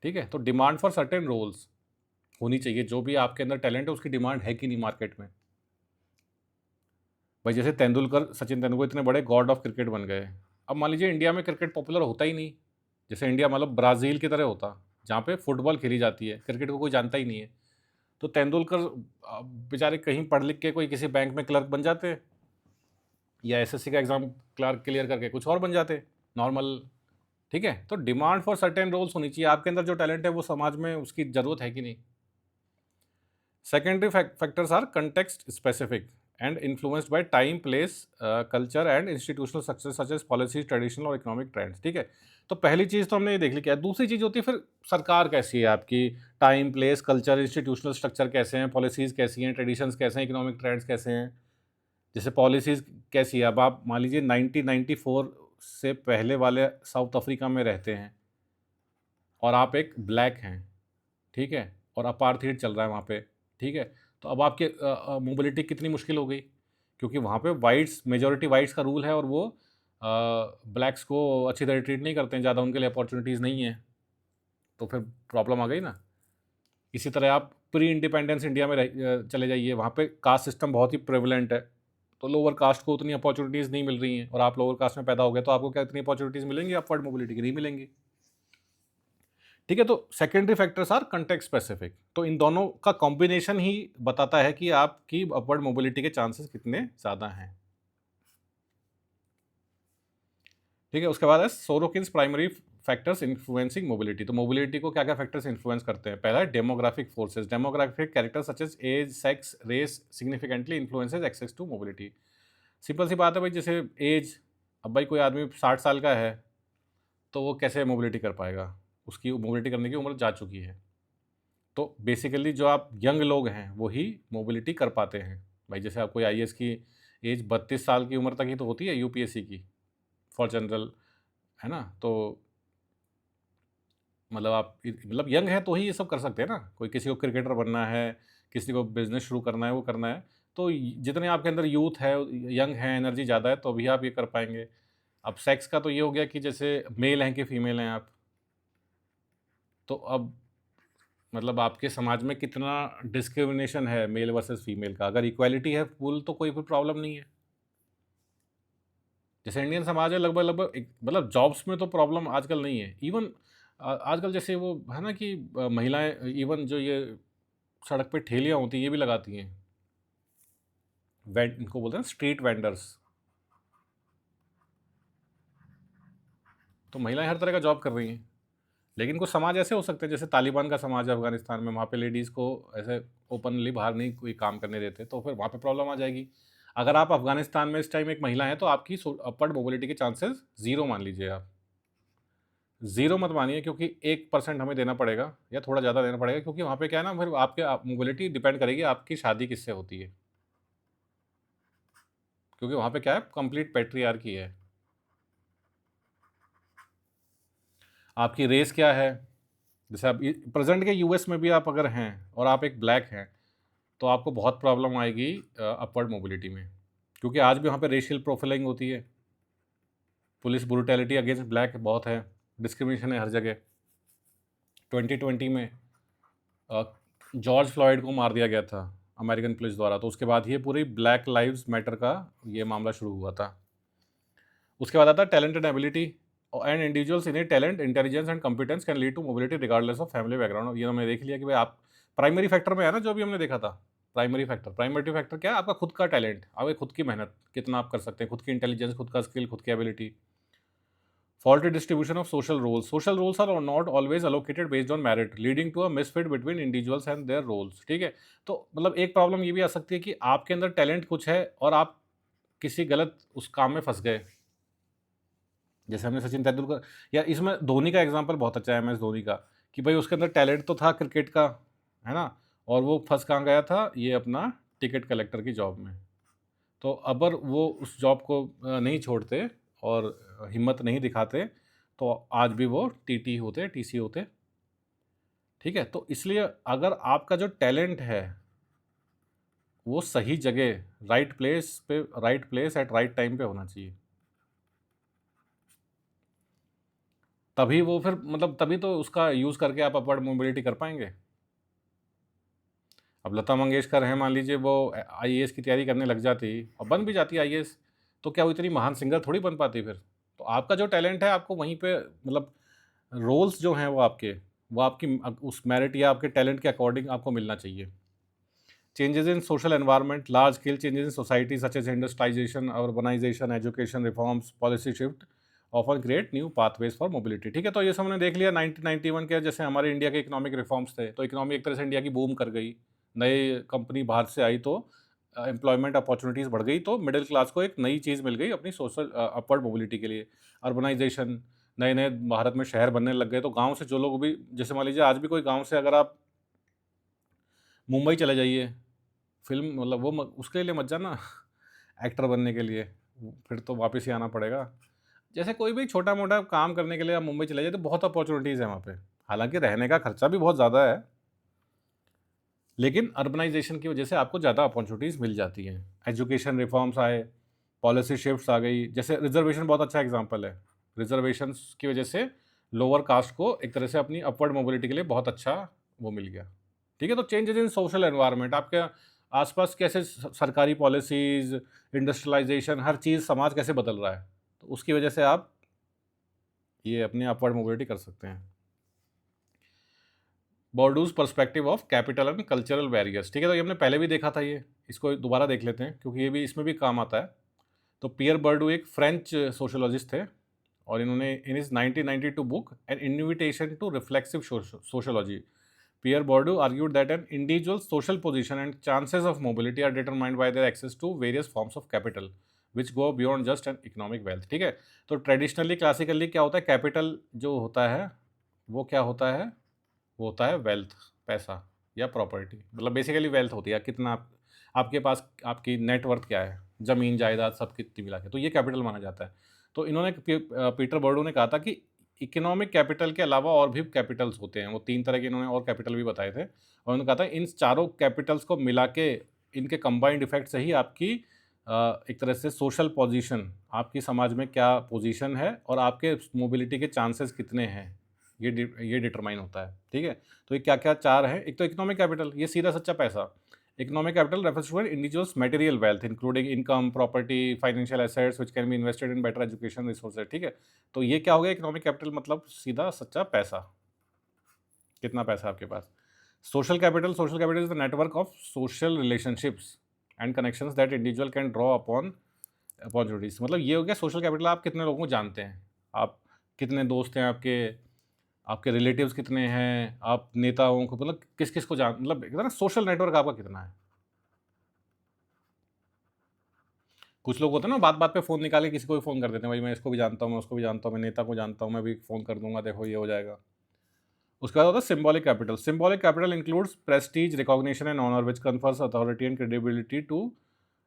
[SPEAKER 1] ठीक है? तो डिमांड फॉर सर्टेन रोल्स होनी चाहिए, जो भी आपके अंदर टैलेंट है उसकी डिमांड है कि नहीं मार्केट में। भाई जैसे तेंदुलकर, सचिन तेंदुलकर इतने बड़े गॉड ऑफ क्रिकेट बन गए। अब मान लीजिए इंडिया में क्रिकेट पॉपुलर होता ही नहीं, जैसे इंडिया मतलब ब्राज़ील की तरह होता, जहाँ पे फुटबॉल खेली जाती है, क्रिकेट को कोई जानता ही नहीं है। तो तेंदुलकर बेचारे कहीं पढ़ लिख के कोई किसी बैंक में क्लर्क बन जाते, या एसएससी का एग्ज़ाम क्लर्क क्लियर करके कुछ और बन जाते, नॉर्मल। ठीक है? तो डिमांड फॉर सर्टेन रोल्स होनी चाहिए, आपके अंदर जो टैलेंट है वो समाज में उसकी ज़रूरत है कि नहीं। Secondary factors are context specific and influenced by time, place, culture and institutional success such as policies, traditional और economic trends। ठीक है? तो पहली चीज़ तो हमने ये देख ली क्या है। दूसरी चीज़ होती है फिर सरकार कैसी है आपकी, time, place, culture, institutional structure कैसे हैं, पॉलिसीज़ कैसी हैं, ट्रेडिशंस कैसे हैं, इकोनॉमिक ट्रेंड्स कैसे हैं। जैसे पॉलिसीज़ कैसी है, अब आप मान लीजिए 1994 से पहले वाले साउथ अफ्रीका में रहते हैं और आप एक ब्लैक हैं, ठीक है? और अपार्थाइड चल रहा है वहाँ पे, ठीक है? तो अब आपके मोबिलिटी कितनी मुश्किल हो गई, क्योंकि वहाँ पे व्हाइट्स, मेजॉरिटी व्हाइट्स का रूल है और वो ब्लैक्स को अच्छी तरह ट्रीट नहीं करते हैं, ज़्यादा उनके लिए अपॉर्चुनिटीज़ नहीं है, तो फिर प्रॉब्लम आ गई ना। इसी तरह आप प्री इंडिपेंडेंस इंडिया में चले जाइए, वहाँ पे कास्ट सिस्टम बहुत ही प्रेवलेंट है, तो लोअर कास्ट को उतनी अपॉर्चुनिटीज़ नहीं मिल रही हैं, और आप लोअर कास्ट में पैदा हो गए तो आपको क्या इतनी अपॉर्चुनिटीज़ मिलेंगी अपवर्ड मोबिलिटी की? नहीं मिलेंगी। ठीक है? तो secondary factors are context specific, तो इन दोनों का कॉम्बिनेशन ही बताता है कि आपकी अपवर्ड मोबिलिटी के चांसेस कितने ज़्यादा हैं। ठीक है? उसके बाद है Sorokin's primary factors influencing mobility. तो मोबिलिटी को क्या क्या फैक्टर्स इन्फ्लुएंस करते हैं? पहला है demographic forces. Demographic characters such as age, sex, race significantly influences access to mobility. Simple सी बात है भाई, जैसे एज, अब भाई कोई आदमी 60 साल का है तो वो कैसे मोबिलिटी कर पाएगा? उसकी मोबिलिटी करने की उम्र जा चुकी है। तो बेसिकली जो आप यंग लोग हैं वही मोबिलिटी कर पाते हैं। भाई जैसे आप कोई आईएएस की एज 32 साल की उम्र तक ही तो होती है यूपीएससी की, फॉर जनरल, है ना? तो मतलब आप मतलब यंग हैं तो ही ये सब कर सकते हैं ना। कोई किसी को क्रिकेटर बनना है, किसी को बिजनेस शुरू करना है, वो करना है, तो जितने आपके अंदर यूथ है, यंग है, एनर्जी ज़्यादा है, तो भी आप ये कर पाएंगे। अब सेक्स का तो ये हो गया कि जैसे मेल हैं कि फीमेल हैं आप, तो अब मतलब आपके समाज में कितना डिस्क्रिमिनेशन है मेल वर्सेस फीमेल का। अगर इक्वालिटी है फुल तो कोई प्रॉब्लम नहीं है। जैसे इंडियन समाज है लगभग लगभग मतलब जॉब्स में तो प्रॉब्लम आजकल नहीं है। इवन आजकल जैसे वो है ना कि महिलाएं इवन जो ये सड़क पे ठेलियाँ होती हैं ये भी लगाती हैं, इनको बोलते हैं स्ट्रीट वेंडर्स। तो महिलाएं हर तरह का जॉब कर रही हैं। लेकिन कुछ समाज ऐसे हो सकते हैं, जैसे तालिबान का समाज है अफगानिस्तान में, वहाँ पे लेडीज़ को ऐसे ओपनली बाहर नहीं कोई काम करने देते, तो फिर वहाँ पे प्रॉब्लम आ जाएगी। अगर आप अफगानिस्तान में इस टाइम एक महिला हैं तो आपकी अपवर्ड मोबिलिटी के चांसेस ज़ीरो मान लीजिए आप। ज़ीरो मत मानिए, क्योंकि 1% हमें देना पड़ेगा या थोड़ा ज़्यादा देना पड़ेगा, क्योंकि वहाँ पे क्या है ना, फिर आपके मोबिलिटी डिपेंड करेगी आपकी शादी किससे होती है, क्योंकि वहाँ पे क्या है, कंप्लीट पैट्रियार्की है। आपकी रेस क्या है, जैसे आप प्रेजेंट के यूएस में भी आप अगर हैं और आप एक ब्लैक हैं तो आपको बहुत प्रॉब्लम आएगी अपवर्ड मोबिलिटी में, क्योंकि आज भी वहाँ पे रेशियल प्रोफाइलिंग होती है, पुलिस ब्रूटैलिटी अगेंस्ट ब्लैक बहुत है, डिस्क्रिमिनेशन है हर जगह। 2020 में जॉर्ज फ्लॉयड को मार दिया गया था अमेरिकन पुलिस द्वारा, तो उसके बाद ये पूरी ब्लैक लाइव्स मैटर का ये मामला शुरू हुआ था। उसके बाद आता है talent and ability, and individuals in talent, intelligence and competence can lead to mobility regardless of family background. ये हमने देख लिया कि भाई आप प्राइमरी फैक्टर में है ना जो भी हमने देखा था, प्राइमरी फैक्टर क्या है? आपका खुद का टैलेंट, आपकी खुद की मेहनत, कितना आप कर सकते हैं, खुद की इंटेलिजेंस, खुद का स्किल, खुद की ability. Faulty distribution of social roles. Social roles are not always allocated based on merit, leading to a misfit between individuals and their roles. ठीक है, तो मतलब एक प्रॉब्लम ये भी आ सकती है कि आपके अंदर टैलेंट कुछ है और आप किसी गलत उस काम में फंस गए। जैसे हमने सचिन तेंदुलकर, या इसमें धोनी का एग्जांपल बहुत अच्छा है, MS धोनी का, कि भाई उसके अंदर टैलेंट तो था क्रिकेट का, है ना, और वो फंस कहाँ गया था, ये अपना टिकट कलेक्टर की जॉब में। तो अगर वो उस जॉब को नहीं छोड़ते और हिम्मत नहीं दिखाते, तो आज भी वो TT होते, TC होते। ठीक है, तो इसलिए अगर आपका जो टैलेंट है वो सही जगह, right place at right time पे होना चाहिए, तभी वो फिर मतलब तभी तो उसका यूज़ करके आप अपवर्ड मोबिलिटी कर पाएंगे। अब लता मंगेशकर हैं, मान लीजिए वो IAS की तैयारी करने लग जाती और बन भी जाती IAS, तो क्या वो इतनी महान सिंगर थोड़ी बन पाती फिर? तो आपका जो टैलेंट है आपको वहीं पे मतलब रोल्स जो हैं वो आपकी उस मेरिट या आपके टैलेंट के अकॉर्डिंग आपको मिलना चाहिए। Changes in social environment, large scale changes in society such as industrialisation, urbanisation, education reforms, policy shift often create new pathways for mobility. ठीक है, तो ये सब हमने देख लिया 1991 के, जैसे हमारे इंडिया के इकोनॉमिक रिफॉर्म्स थे, तो इकोनॉमी एक तरह से इंडिया की बूम कर गई, नए कंपनी बाहर से आई तो एम्प्लॉयमेंट अपॉर्चुनिटीज़ बढ़ गई, तो मिडिल क्लास को एक नई चीज़ मिल गई अपनी सोशल अपवर्ड मोबिलिटी के लिए। अर्बनाइजेशन, नए नए भारत में शहर बनने लग गए, तो गांव से जो लोग भी, जैसे मान लीजिए आज भी कोई गांव से अगर आप मुंबई चले जाइए, फिल्म मतलब उसके लिए मत जाना एक्टर बनने के लिए, फिर तो वापस ही आना पड़ेगा। जैसे कोई भी छोटा मोटा काम करने के लिए आप मुंबई चले जाए तो बहुत अपॉर्चुनिटीज़ है वहाँ पे, हालांकि रहने का खर्चा भी बहुत ज़्यादा है, लेकिन अर्बनाइजेशन की वजह से आपको ज़्यादा अपॉर्चुनिटीज़ मिल जाती हैं। एजुकेशन रिफॉर्म्स आए, पॉलिसी शिफ्ट्स आ गई, जैसे रिजर्वेशन बहुत अच्छा एग्जांपल है। रिजर्वेशंस की वजह से लोअर कास्ट को एक तरह से अपनी अपवर्ड मोबिलिटी के लिए बहुत अच्छा वो मिल गया। ठीक है, तो चेंजेस इन सोशल एनवायरनमेंट, आपके आसपास कैसे सरकारी पॉलिसीज़, इंडस्ट्रियलाइजेशन, हर चीज़, समाज कैसे बदल रहा है, तो उसकी वजह से आप ये अपनी अपवर्ड मोबिलिटी कर सकते हैं। Bourdieu's perspective of capital and cultural barriers. ठीक है, तो ये हमने पहले भी देखा था, ये इसको दोबारा देख लेते हैं क्योंकि ये भी इसमें भी काम आता है। तो पियर बर्डू एक फ्रेंच सोशोलॉजिस्ट थे और इन्होंने in his 1992 book an invitation to reflexive sociology, Pierre Bourdieu argued that an individual social position and chances of mobility are determined by their access to various forms of capital which go beyond just an economic wealth. ठीक है, तो traditionally classically क्या होता है, capital जो होता है वो क्या होता है, वो होता है वेल्थ, पैसा या प्रॉपर्टी, मतलब बेसिकली वेल्थ होती है कितना आपके पास, आपकी नेटवर्थ क्या है, ज़मीन जायदाद सब कितनी मिला के, तो ये कैपिटल माना जाता है। तो इन्होंने पीटर बर्डू ने कहा था कि इकोनॉमिक कैपिटल के अलावा और भी कैपिटल्स होते हैं, वो 3 तरह के इन्होंने और कैपिटल भी बताए थे, और उन्होंने कहा था इन चारों कैपिटल्स को मिला के, इनके कंबाइंड इफेक्ट से ही आपकी एक तरह से सोशल पोजीशन, आपकी समाज में क्या पोजीशन है और आपके मोबिलिटी के चांसेस कितने हैं, ये डिटरमाइन होता है। ठीक है, तो ये क्या क्या चार है, एक तो इकोनॉमिक कैपिटल, ये सीधा सच्चा पैसा। Economic capital refers to an individual's material wealth including income, property, financial assets which can be invested in better education resources. ठीक है, तो ये क्या हो गया, इकोनॉमिक कैपिटल मतलब सीधा सच्चा पैसा, कितना पैसा आपके पास। Social capital is the network of social relationships and connections that individual can draw upon opportunities. मतलब ये हो गया सोशल कैपिटल, आप कितने लोगों को जानते हैं, आप कितने दोस्त हैं आपके, आपके रिलेटिव्स कितने हैं, आप नेताओं को मतलब किस किस को जान, मतलब ना सोशल नेटवर्क आपका कितना है। कुछ लोग होते हैं ना बात बात पे फ़ोन निकाल के किसी को भी फ़ोन कर देते हैं, भाई मैं इसको भी जानता हूँ, मैं उसको भी जानता हूँ, मैं नेता को जानता हूँ, मैं भी फ़ोन कर दूंगा, देखो ये हो जाएगा। उसके बाद होता है symbolic capital. Symbolic capital includes prestige, recognition and honour which confers authority and credibility to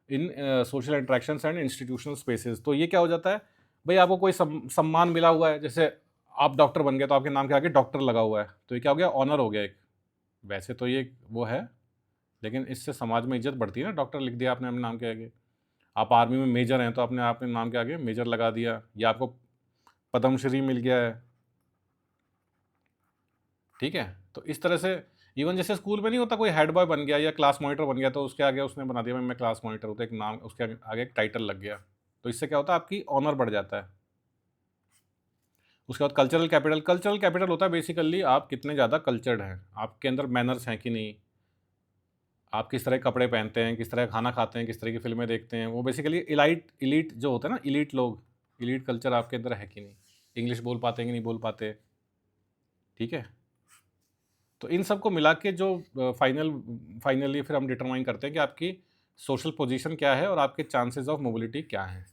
[SPEAKER 1] in social interactions and institutional spaces. तो ये क्या हो जाता है, भाई आपको कोई सम्मान मिला हुआ है, जैसे आप डॉक्टर बन गए तो आपके नाम के आगे डॉक्टर लगा हुआ है, तो ये क्या हो गया, ऑनर हो गया एक। वैसे तो ये वो है, लेकिन इससे समाज में इज्जत बढ़ती है ना, डॉक्टर लिख दिया आपने अपने नाम के आगे। आप आर्मी में मेजर हैं तो आपने अपने नाम के आगे मेजर लगा दिया, या आपको पद्मश्री मिल गया है। ठीक है, तो इस तरह से इवन जैसे स्कूल में नहीं होता, कोई हेड बॉय बन गया या क्लास मॉनिटर बन गया तो उसके आगे उसने बना दिया मैं क्लास मॉनिटर हूँ, तो एक नाम उसके आगे एक टाइटल लग गया, तो इससे क्या होता है आपकी ऑनर बढ़ जाता है। उसके बाद कल्चरल कैपिटल होता है बेसिकली आप कितने ज़्यादा कल्चर्ड हैं, आपके अंदर मैनर्स हैं कि नहीं, आप किस तरह के कपड़े पहनते हैं, किस तरह का खाना खाते हैं, किस तरह की फिल्में देखते हैं, वो बेसिकली इलीट जो होता है ना, इलीट लोग, इलीट कल्चर आपके अंदर है कि नहीं, इंग्लिश बोल पाते हैं कि नहीं बोल पाते, ठीक है। तो इन सब को मिला के जो फाइनली फिर हम डिटरमाइन करते हैं कि आपकी सोशल पोजीशन क्या है और आपके चांसेस ऑफ मोबिलिटी क्या हैं,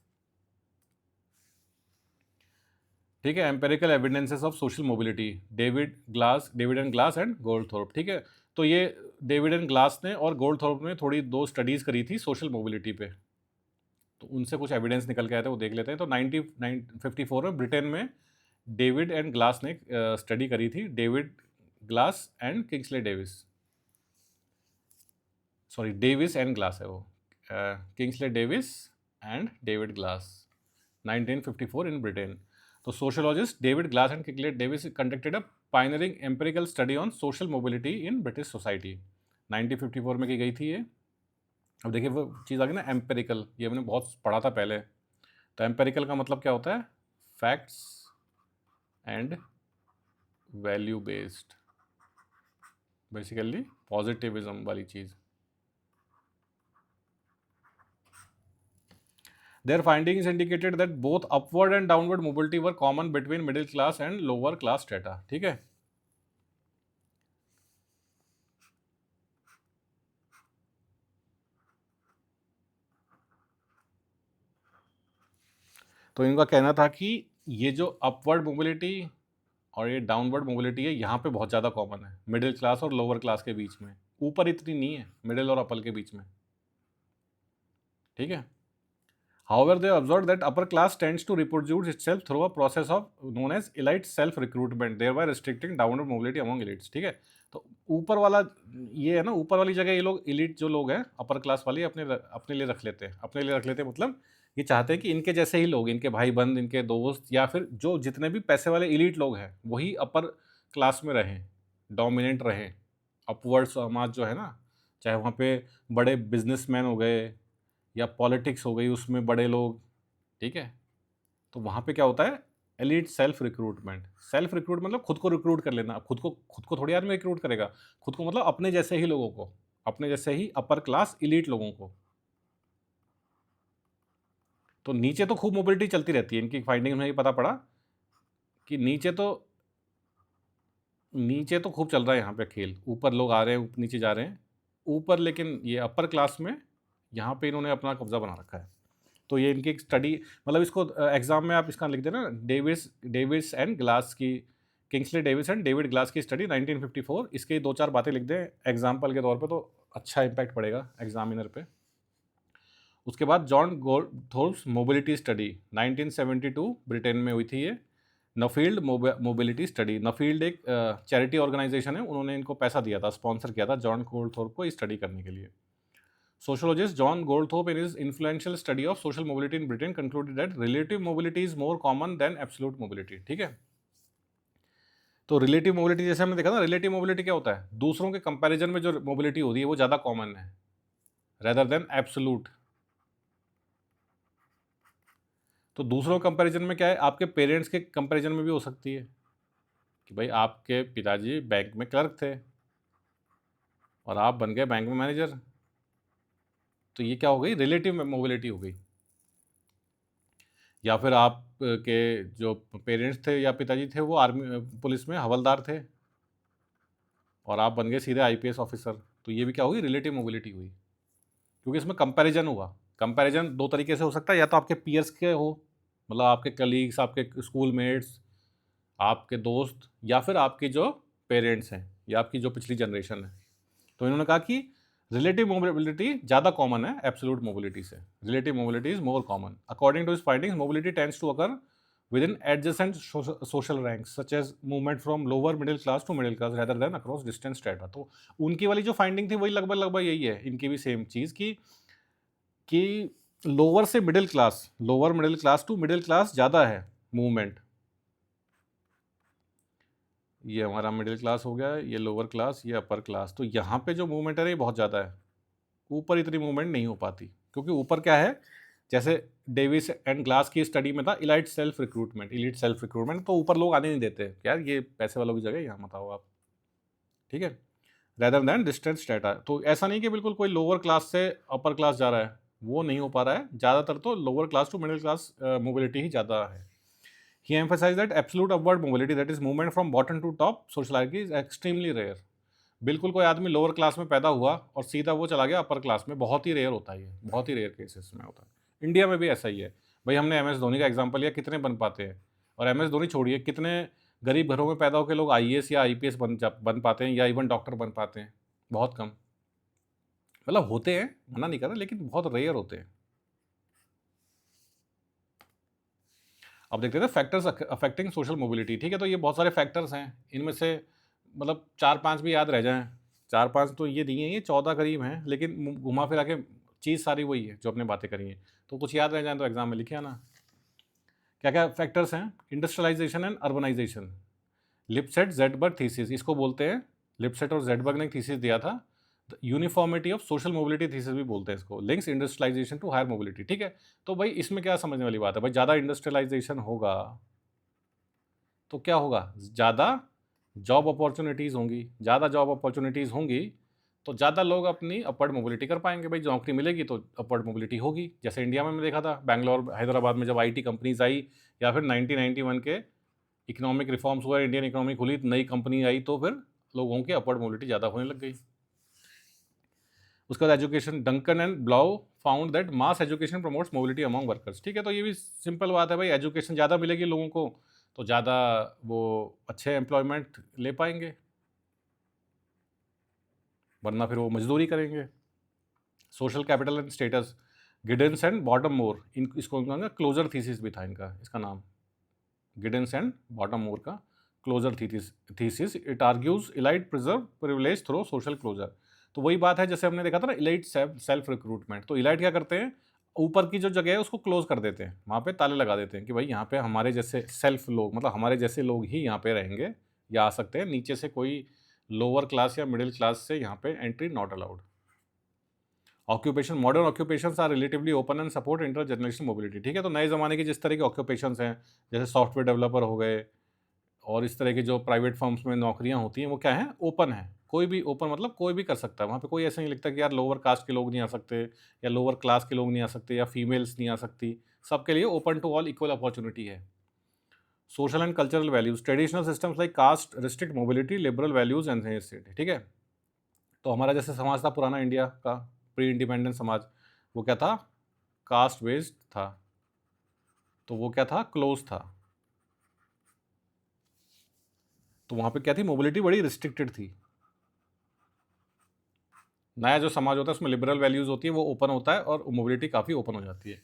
[SPEAKER 1] ठीक है। Empirical evidences of social mobility, David and Glass and Goldthorpe, ठीक है। तो ये डेविड एंड ग्लास ने और गोल्डथॉर्प ने थोड़ी 2 स्टडीज़ करी थी सोशल मोबिलिटी पे, तो उनसे कुछ एविडेंस निकल के आए थे, वो देख लेते हैं। तो 1954 में ब्रिटेन में डेविड एंड ग्लास ने स्टडी करी थी, David Glass and Kingsley Davis and Glass है वो, Kingsley Davis and David Glass, 1954 in Britain. तो sociologist David Glass and Kingsley Davis conducted a pioneering empirical study on social mobility in British society, 1954 में की गई थी ये। अब देखिए वो चीज़ आ गई ना एम्पेरिकल, ये हमने बहुत पढ़ा था पहले। तो एम्पेरिकल का मतलब क्या होता है, facts and value based, basically positivism वाली चीज़। Their findings indicated that both upward and downward mobility were common between middle class and lower class strata, ठीक है। तो इनका कहना था कि ये जो अपवर्ड मोबिलिटी और ये डाउनवर्ड मोबिलिटी है यहाँ पे बहुत ज़्यादा कॉमन है मिडिल क्लास और लोअर क्लास के बीच में, ऊपर इतनी नहीं है, मिडिल और अपर के बीच में, ठीक है। However, they observed that upper class tends to reproduce itself through a process of known as elite self-recruitment, thereby restricting downward mobility among elites, ठीक है। तो ऊपर वाला ये है ना, ऊपर वाली जगह ये लोग इलीट जो लोग हैं अपर क्लास वाले अपने लिए रख लेते हैं, अपने लिए रख लेते हैं मतलब ये चाहते हैं कि इनके जैसे ही लोग, इनके भाई बंद, इनके दोस्त या फिर जो जितने भी पैसे वाले इलीट लोग हैं वही अपर क्लास में रहें, डोमिनेंट रहें, अपवर्ड समाज जो है ना, चाहे वहाँ पे बड़े बिजनेसमैन हो गए या पॉलिटिक्स हो गई उसमें बड़े लोग, ठीक है। तो वहाँ पे क्या होता है, एलीट सेल्फ रिक्रूट मतलब खुद को रिक्रूट कर लेना। खुद को थोड़ी आदमी रिक्रूट करेगा, खुद को मतलब अपने जैसे ही लोगों को, अपने जैसे ही अपर क्लास इलीट लोगों को। तो नीचे तो खूब मोबिलिटी चलती रहती है, इनकी फाइंडिंग में ये पता पड़ा कि नीचे तो खूब चल रहा है यहाँ पे खेल, ऊपर लोग आ रहे हैं, नीचे जा रहे हैं ऊपर, लेकिन ये अपर क्लास में यहाँ पे इन्होंने अपना कब्जा बना रखा है। तो ये इनकी एक स्टडी, मतलब इसको एग्जाम में आप इसका लिख देना, डेविस एंड ग्लास की, Kingsley Davis and David glass की स्टडी 1954, इसके 2-4 बातें लिख दें एग्जाम्पल के तौर पे, तो अच्छा इम्पैक्ट पड़ेगा एग्जामिनर पे। उसके बाद जॉन गोल्डथॉर्प्स मोबिलिटी स्टडी 1972 ब्रिटेन में हुई थी ये, नफील्ड मोबिलिटी स्टडी। नफील्ड एक चैरिटी ऑर्गेनाइजेशन है, उन्होंने इनको पैसा दिया था, स्पॉन्सर किया था जॉन गोल्डथॉर्प को स्टडी करने के लिए। Sociologist John Goldthorpe, in his influential study of social mobility in Britain, concluded that relative mobility is more common than absolute mobility, ठीक है। तो रिलेटिव मोबिलिटी जैसे हमने देखा ना, रिलेटिव मोबिलिटी क्या होता है, दूसरों के कंपैरिजन में जो मोबिलिटी होती है वो ज़्यादा कॉमन है रेदर देन एब्सोल्यूट। तो दूसरों कंपैरिजन में क्या है, आपके पेरेंट्स के कंपैरिजन में भी हो सकती है कि भाई आपके पिताजी बैंक में क्लर्क थे और आप बन गए बैंक में मैनेजर, तो ये क्या हो गई, रिलेटिव मोबिलिटी हो गई। या फिर आप के जो पेरेंट्स थे या पिताजी थे वो आर्मी पुलिस में हवलदार थे और आप बन गए सीधे आईपीएस ऑफिसर, तो ये भी क्या होगी, रिलेटिव मोबिलिटी हुई, क्योंकि इसमें कंपैरिजन हुआ। कंपैरिजन 2 तरीके से हो सकता है, या तो आपके पीयर्स के हो, मतलब आपके कलीग्स, आपके स्कूल मेट्स, आपके दोस्त, या फिर आपके जो पेरेंट्स हैं या आपकी जो पिछली जनरेशन है। तो इन्होंने कहा कि रिलेटिव मोबिलिटी ज़्यादा कॉमन है एब्सोल्यूट मोबिलिटी से, relative mobility is more common. According to his findings mobility tends to occur within adjacent social ranks such as movement from lower middle class to middle class rather than across distance strata. तो उनकी वाली जो finding थी वही लगभग यही है, इनकी भी सेम चीज़ कि लोअर से middle class, lower middle class to middle class ज़्यादा है मूवमेंट। ये हमारा मिडिल क्लास हो गया, ये लोअर क्लास, ये अपर क्लास। तो यहाँ पे जो मूवमेंट है ये बहुत ज़्यादा है, ऊपर इतनी मूवमेंट नहीं हो पाती, क्योंकि ऊपर क्या है, जैसे डेविस एंड ग्लास की स्टडी में था इलाइट सेल्फ रिक्रूटमेंट, तो ऊपर लोग आने नहीं देते, यार ये पैसे वालों की जगह यहाँ मत आओ आप, ठीक है, रेदर देन डिस्टेंस डाटा। तो ऐसा नहीं कि बिल्कुल कोई लोअर क्लास से अपर क्लास जा रहा है, वो नहीं हो पा रहा है, ज़्यादातर तो lower class to middle class mobility ही ज़्यादा है। He emphasized that absolute upward mobility, that is movement from bottom to top social hierarchy, is extremely rare. बिल्कुल कोई आदमी लोअर क्लास में पैदा हुआ और सीधा वो चला गया अपर क्लास में, बहुत ही रेयर होता है, ये बहुत ही रेयर केसेस में होता है। इंडिया में भी ऐसा ही है भाई, हमने एम एस धोनी का एग्जांपल लिया, कितने बन पाते हैं, और एम एस धोनी छोड़िए, कितने गरीब घरों में पैदा होकर लोग आईएएस या आईपीएस बन पाते हैं या इवन डॉक्टर बन पाते हैं, बहुत कम, मतलब होते हैं, मना नहीं कर रहा, लेकिन बहुत रेयर होते हैं। अब देखते थे फैक्टर्स अफेक्टिंग सोशल मोबिलिटी, ठीक है, तो ये बहुत सारे फैक्टर्स हैं, इनमें से मतलब 4-5 भी याद रह जाएं, 4-5 तो ये दिए हैं, ये 14 करीब हैं, लेकिन घुमा फिरा के चीज़ सारी वही है जो अपने बातें करी हैं, तो कुछ याद रह जाए तो एग्जाम में लिखे आना। क्या क्या फैक्टर्स हैं? Industrialization and urbanization, Lipset Zetterberg thesis, इसको बोलते हैं, लिपसेट और जेडबर्ग ने एक थीसिस दिया था, uniformity of social mobility thesis भी बोलते हैं इसको, links industrialisation to higher mobility, ठीक है। तो भाई इसमें क्या समझने वाली बात है, भाई ज़्यादा इंडस्ट्रियलाइजेशन होगा तो क्या होगा, ज़्यादा जॉब अपॉर्चुनिटीज़ होंगी, ज़्यादा जॉब अपॉर्चुनिटीज़ होंगी तो ज़्यादा लोग अपनी अपवर्ड मोबिलिटी कर पाएंगे, भाई नौकरी मिलेगी तो अपवर्ड मोबिलिटी होगी। जैसे इंडिया में देखा था, बैंगलोर हैदराबाद में जब आईटी कंपनीज आई, या फिर 1991 के इकोनॉमिक रिफॉर्म्स हुआ, इंडियन इकोनॉमी खुली, नई कंपनी आई, तो फिर लोगों की अपवर्ड मोबिलिटी ज़्यादा होने लग गई। उसके बाद education, Duncan and Blau found that mass education promotes mobility among workers, ठीक है, तो ये भी सिंपल बात है भाई, एजुकेशन ज़्यादा मिलेगी लोगों को तो ज़्यादा वो अच्छे एम्प्लॉयमेंट ले पाएंगे, वरना फिर वो मजदूरी करेंगे। Social capital and status, Giddens and Bottomore, इसको क्लोजर थीसिस भी था इनका, इसका नाम गिडेंस एंड बॉटम मोर का closure thesis, it argues elite preserve privilege through social closure. तो वही बात है जैसे हमने देखा था ना इलाइट सेल्फ रिक्रूटमेंट, तो इलाइट क्या करते हैं, ऊपर की जो जगह है उसको क्लोज कर देते हैं, वहाँ पे ताले लगा देते हैं कि भाई यहाँ पे हमारे जैसे सेल्फ लोग, मतलब हमारे जैसे लोग ही यहाँ पे रहेंगे या आ सकते हैं, नीचे से कोई लोअर क्लास या मिडिल क्लास से यहाँ पे entry not allowed. Occupation, modern occupations are relatively open and support inter generation mobility, ठीक है, तो नए ज़माने के जिस तरह के ऑक्यूपेशंस हैं, जैसे सॉफ्टवेयर डेवलपर हो गए और इस तरह के जो प्राइवेट फर्म्स में नौकरियां होती हैं, वो क्या है, ओपन है, कोई भी ओपन मतलब कोई भी कर सकता है, वहाँ पे कोई ऐसा नहीं लिखता कि यार लोअर कास्ट के लोग नहीं आ सकते या लोअर क्लास के लोग नहीं आ सकते या फीमेल्स नहीं आ सकती, सबके लिए open to all equal opportunity है। Social and cultural values, traditional systems like caste restrict mobility, liberal values enhanced, ठीक है, तो हमारा जैसे समाज था पुराना इंडिया का, प्री इंडिपेंडेंस समाज, वो क्या था, कास्ट बेस्ड था, तो वो क्या था, क्लोज था, तो वहाँ पे क्या थी, मोबिलिटी बड़ी रिस्ट्रिक्टेड थी। नया जो समाज होता है उसमें लिबरल वैल्यूज़ होती है, वो ओपन होता है और मोबिलिटी काफ़ी ओपन हो जाती है।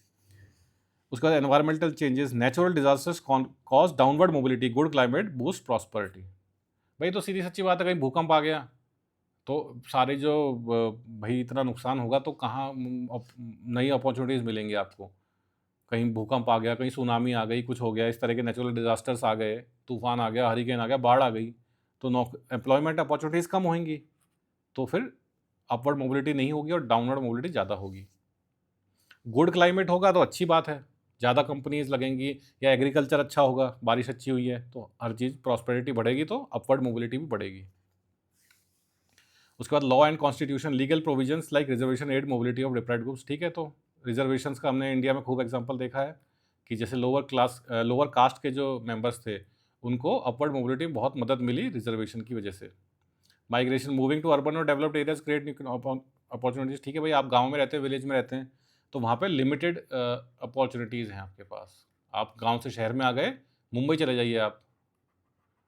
[SPEAKER 1] उसके बाद environmental changes, natural disasters cause downward mobility, good climate boost prosperity. भाई तो सीधी सच्ची बात है, कहीं भूकंप आ गया तो सारे जो भाई इतना नुकसान होगा तो कहाँ नई अपॉर्चुनिटीज़ मिलेंगी आपको, कहीं भूकंप आ गया, कहीं सुनामी आ गई, कुछ हो गया, इस तरह के नेचुरल डिजास्टर्स आ गए, तूफान आ गया, हरिकेन आ गया, बाढ़ आ गई, तो एम्प्लॉयमेंट अपॉर्चुनिटीज़ कम होंगी, तो फिर अपवर्ड मोबिलिटी नहीं होगी और डाउनवर्ड मोबिलिटी ज़्यादा होगी। गुड क्लाइमेट होगा तो अच्छी बात है, ज़्यादा कंपनीज लगेंगी, या एग्रीकल्चर अच्छा होगा, बारिश अच्छी हुई है तो हर चीज़ प्रॉस्पेरिटी बढ़ेगी, तो अपवर्ड मोबिलिटी भी बढ़ेगी। उसके बाद law and constitution, legal provisions like reservation aid mobility of deprived groups, ठीक है, तो रिजर्वेशंस का हमने इंडिया में खूब एग्जांपल देखा है कि जैसे लोअर कास्ट के जो मेंबर्स थे उनको अपवर्ड मोबिलिटी में बहुत मदद मिली रिजर्वेशन की वजह से। माइग्रेशन, मूविंग टू अर्बन और डेवलप्ड एरियाज क्रिएट अपॉर्चुनिटीज़, ठीक है भाई, आप गांव में रहते हैं, विलेज में रहते हैं, तो वहाँ पे लिमिटेड अपॉर्चुनिटीज़ हैं आपके पास, आप गांव से शहर में आ गए, मुंबई चले जाइए,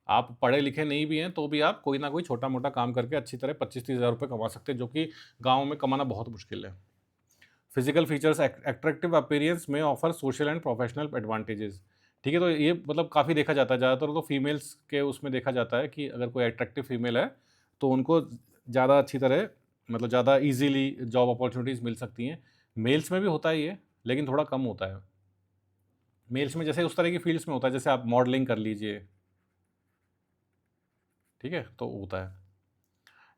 [SPEAKER 1] आप पढ़े लिखे नहीं भी हैं तो भी आप कोई ना कोई छोटा मोटा काम करके अच्छी तरह 25-30 हज़ार रुपये कमा सकते हैं, जो कि गाँव में कमाना बहुत मुश्किल है। फिजिकल फीचर्स, एट्रैक्टिव अपीयरेंस में offer social and professional advantages, ठीक है, तो ये मतलब काफ़ी देखा जाता है, ज़्यादातर तो फीमेल्स के उसमें देखा जाता है कि अगर कोई एट्रैक्टिव फीमेल है तो उनको ज़्यादा अच्छी तरह, मतलब ज़्यादा इजीली जॉब अपॉर्चुनिटीज़ मिल सकती हैं। मेल्स में भी होता है ये, लेकिन थोड़ा कम होता है। मेल्स में जैसे उस तरह की फील्ड्स में होता है, जैसे आप मॉडलिंग कर लीजिए, ठीक है, तो होता है।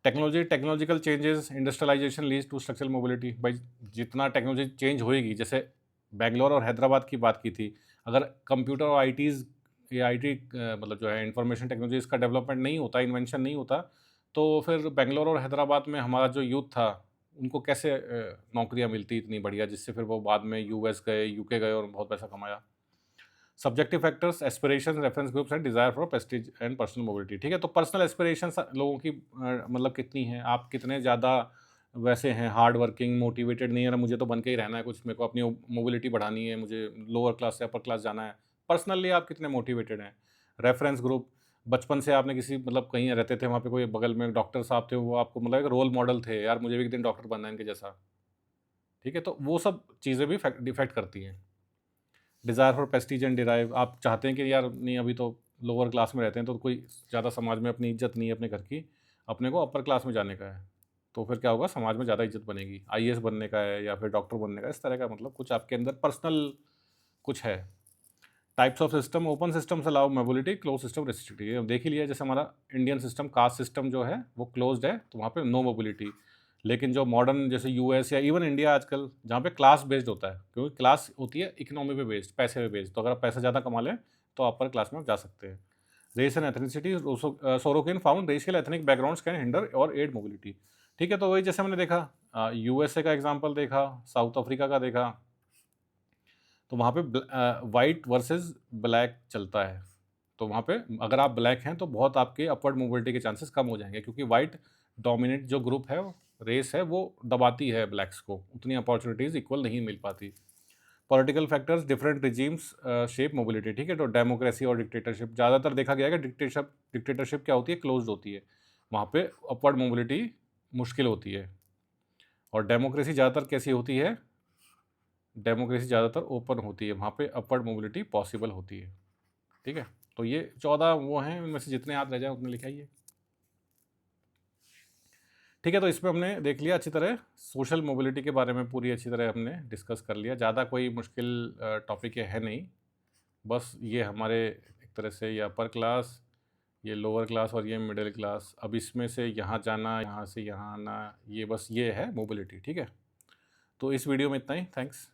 [SPEAKER 1] Technological changes, industrialisation leads to structural mobility, भाई जितना टेक्नोलॉजी चेंज होएगी, जैसे बेंगलोर और हैदराबाद की बात की थी। अगर कंप्यूटर और आईटीज़ या आईटी मतलब जो है इंफॉर्मेशन टेक्नोलॉजी इसका डेवलपमेंट नहीं होता, इन्वेंशन नहीं होता, तो फिर बेंगलोर और हैदराबाद में हमारा जो यूथ था, उनको कैसे नौकरियाँ मिलती इतनी बढ़िया, जिससे फिर वो बाद में यूएस गए, यूके गए और बहुत पैसा कमाया। Subjective factors, aspirations, reference groups and desire for Prestige and personal mobility. ठीक है, तो पर्सनल एस्पिरेशंस लोगों की मतलब कितनी हैं, आप कितने ज़्यादा वैसे हैं, हार्ड वर्किंग, मोटिवेटेड नहीं है ना, मुझे तो बन के ही रहना है कुछ, मेरे को अपनी मोबिलिटी बढ़ानी है, मुझे लोअर क्लास से अपर क्लास जाना है। पर्सनली आप कितने मोटिवेटेड हैं। रेफरेंस ग्रुप, बचपन से आपने किसी मतलब कहीं रहते थे, वहाँ पे कोई बगल में डॉक्टर साहब थे, वो आपको मतलब एक रोल मॉडल थे, यार मुझे भी एक दिन डॉक्टर बनना है इनके जैसा। ठीक है, तो वो सब चीज़ें भी डिफेक्ट करती हैं। Desire for Prestige and derive, आप चाहते हैं कि यार नहीं, अभी तो लोअर क्लास में रहते हैं, तो कोई ज़्यादा समाज में अपनी इज्जत नहीं है अपने घर की, अपने को अपर क्लास में जाने का है। तो फिर क्या होगा, समाज में ज़्यादा इज्जत बनेगी, आईएएस बनने का है या फिर डॉक्टर बनने का, इस तरह का मतलब कुछ आपके अंदर पर्सनल कुछ है। Types of system, open systems allow mobility, close system restricted. ये देख ही लिया, जैसे हमारा इंडियन सिस्टम, कास्ट सिस्टम जो है वो क्लोज्ड है, तो वहाँ पे नो मोबिलिटी। लेकिन जो मॉडर्न जैसे यूएस या इवन इंडिया आजकल, जहाँ पे क्लास बेस्ड होता है, क्योंकि क्लास होती है इकोनॉमी पे बेस्ड, पैसे पे बेस्ड, तो अगर आप पैसा ज़्यादा कमा लें तो अपर क्लास में आप जा सकते हैं। Race and ethnicity, Sorokin found racial ethnic backgrounds can hinder or aid mobility. ठीक है, तो वही जैसे हमने देखा, यूएसए का एग्जाम्पल देखा, साउथ अफ्रीका का देखा, तो वहाँ पे वाइट वर्सेस ब्लैक चलता है। तो वहाँ पे अगर आप ब्लैक हैं तो बहुत आपके अपवर्ड मोबिलिटी के चांसेस कम हो जाएंगे, क्योंकि वाइट डोमिनेट जो ग्रुप है, रेस है, वो दबाती है ब्लैक्स को, उतनी अपॉर्चुनिटीज़ इक्वल नहीं मिल पाती। Political factors, different regimes shape mobility. ठीक है, तो डेमोक्रेसी और डिक्टेटरशिप, ज़्यादातर देखा गया है कि डिक्टेटरशिप क्या होती है, क्लोज्ड होती है, वहाँ पे अपवर्ड मोबिलिटी मुश्किल होती है। और डेमोक्रेसी ज़्यादातर कैसी होती है, डेमोक्रेसी ज़्यादातर ओपन होती है, वहाँ पे अपवर्ड मोबिलिटी पॉसिबल होती है। ठीक है, तो ये 14 वो हैं, उनमें से जितने याद रह जाए उतने लिख आइए। ठीक है, तो इसमें हमने देख लिया अच्छी तरह, सोशल मोबिलिटी के बारे में पूरी अच्छी तरह हमने डिस्कस कर लिया। ज़्यादा कोई मुश्किल टॉपिक है नहीं, बस ये हमारे एक तरह से ये अपर क्लास, ये लोअर क्लास और ये मिडिल क्लास, अब इसमें से यहाँ जाना, यहाँ से यहाँ आना, ये बस ये है मोबिलिटी। ठीक है, तो इस वीडियो में इतना ही, थैंक्स।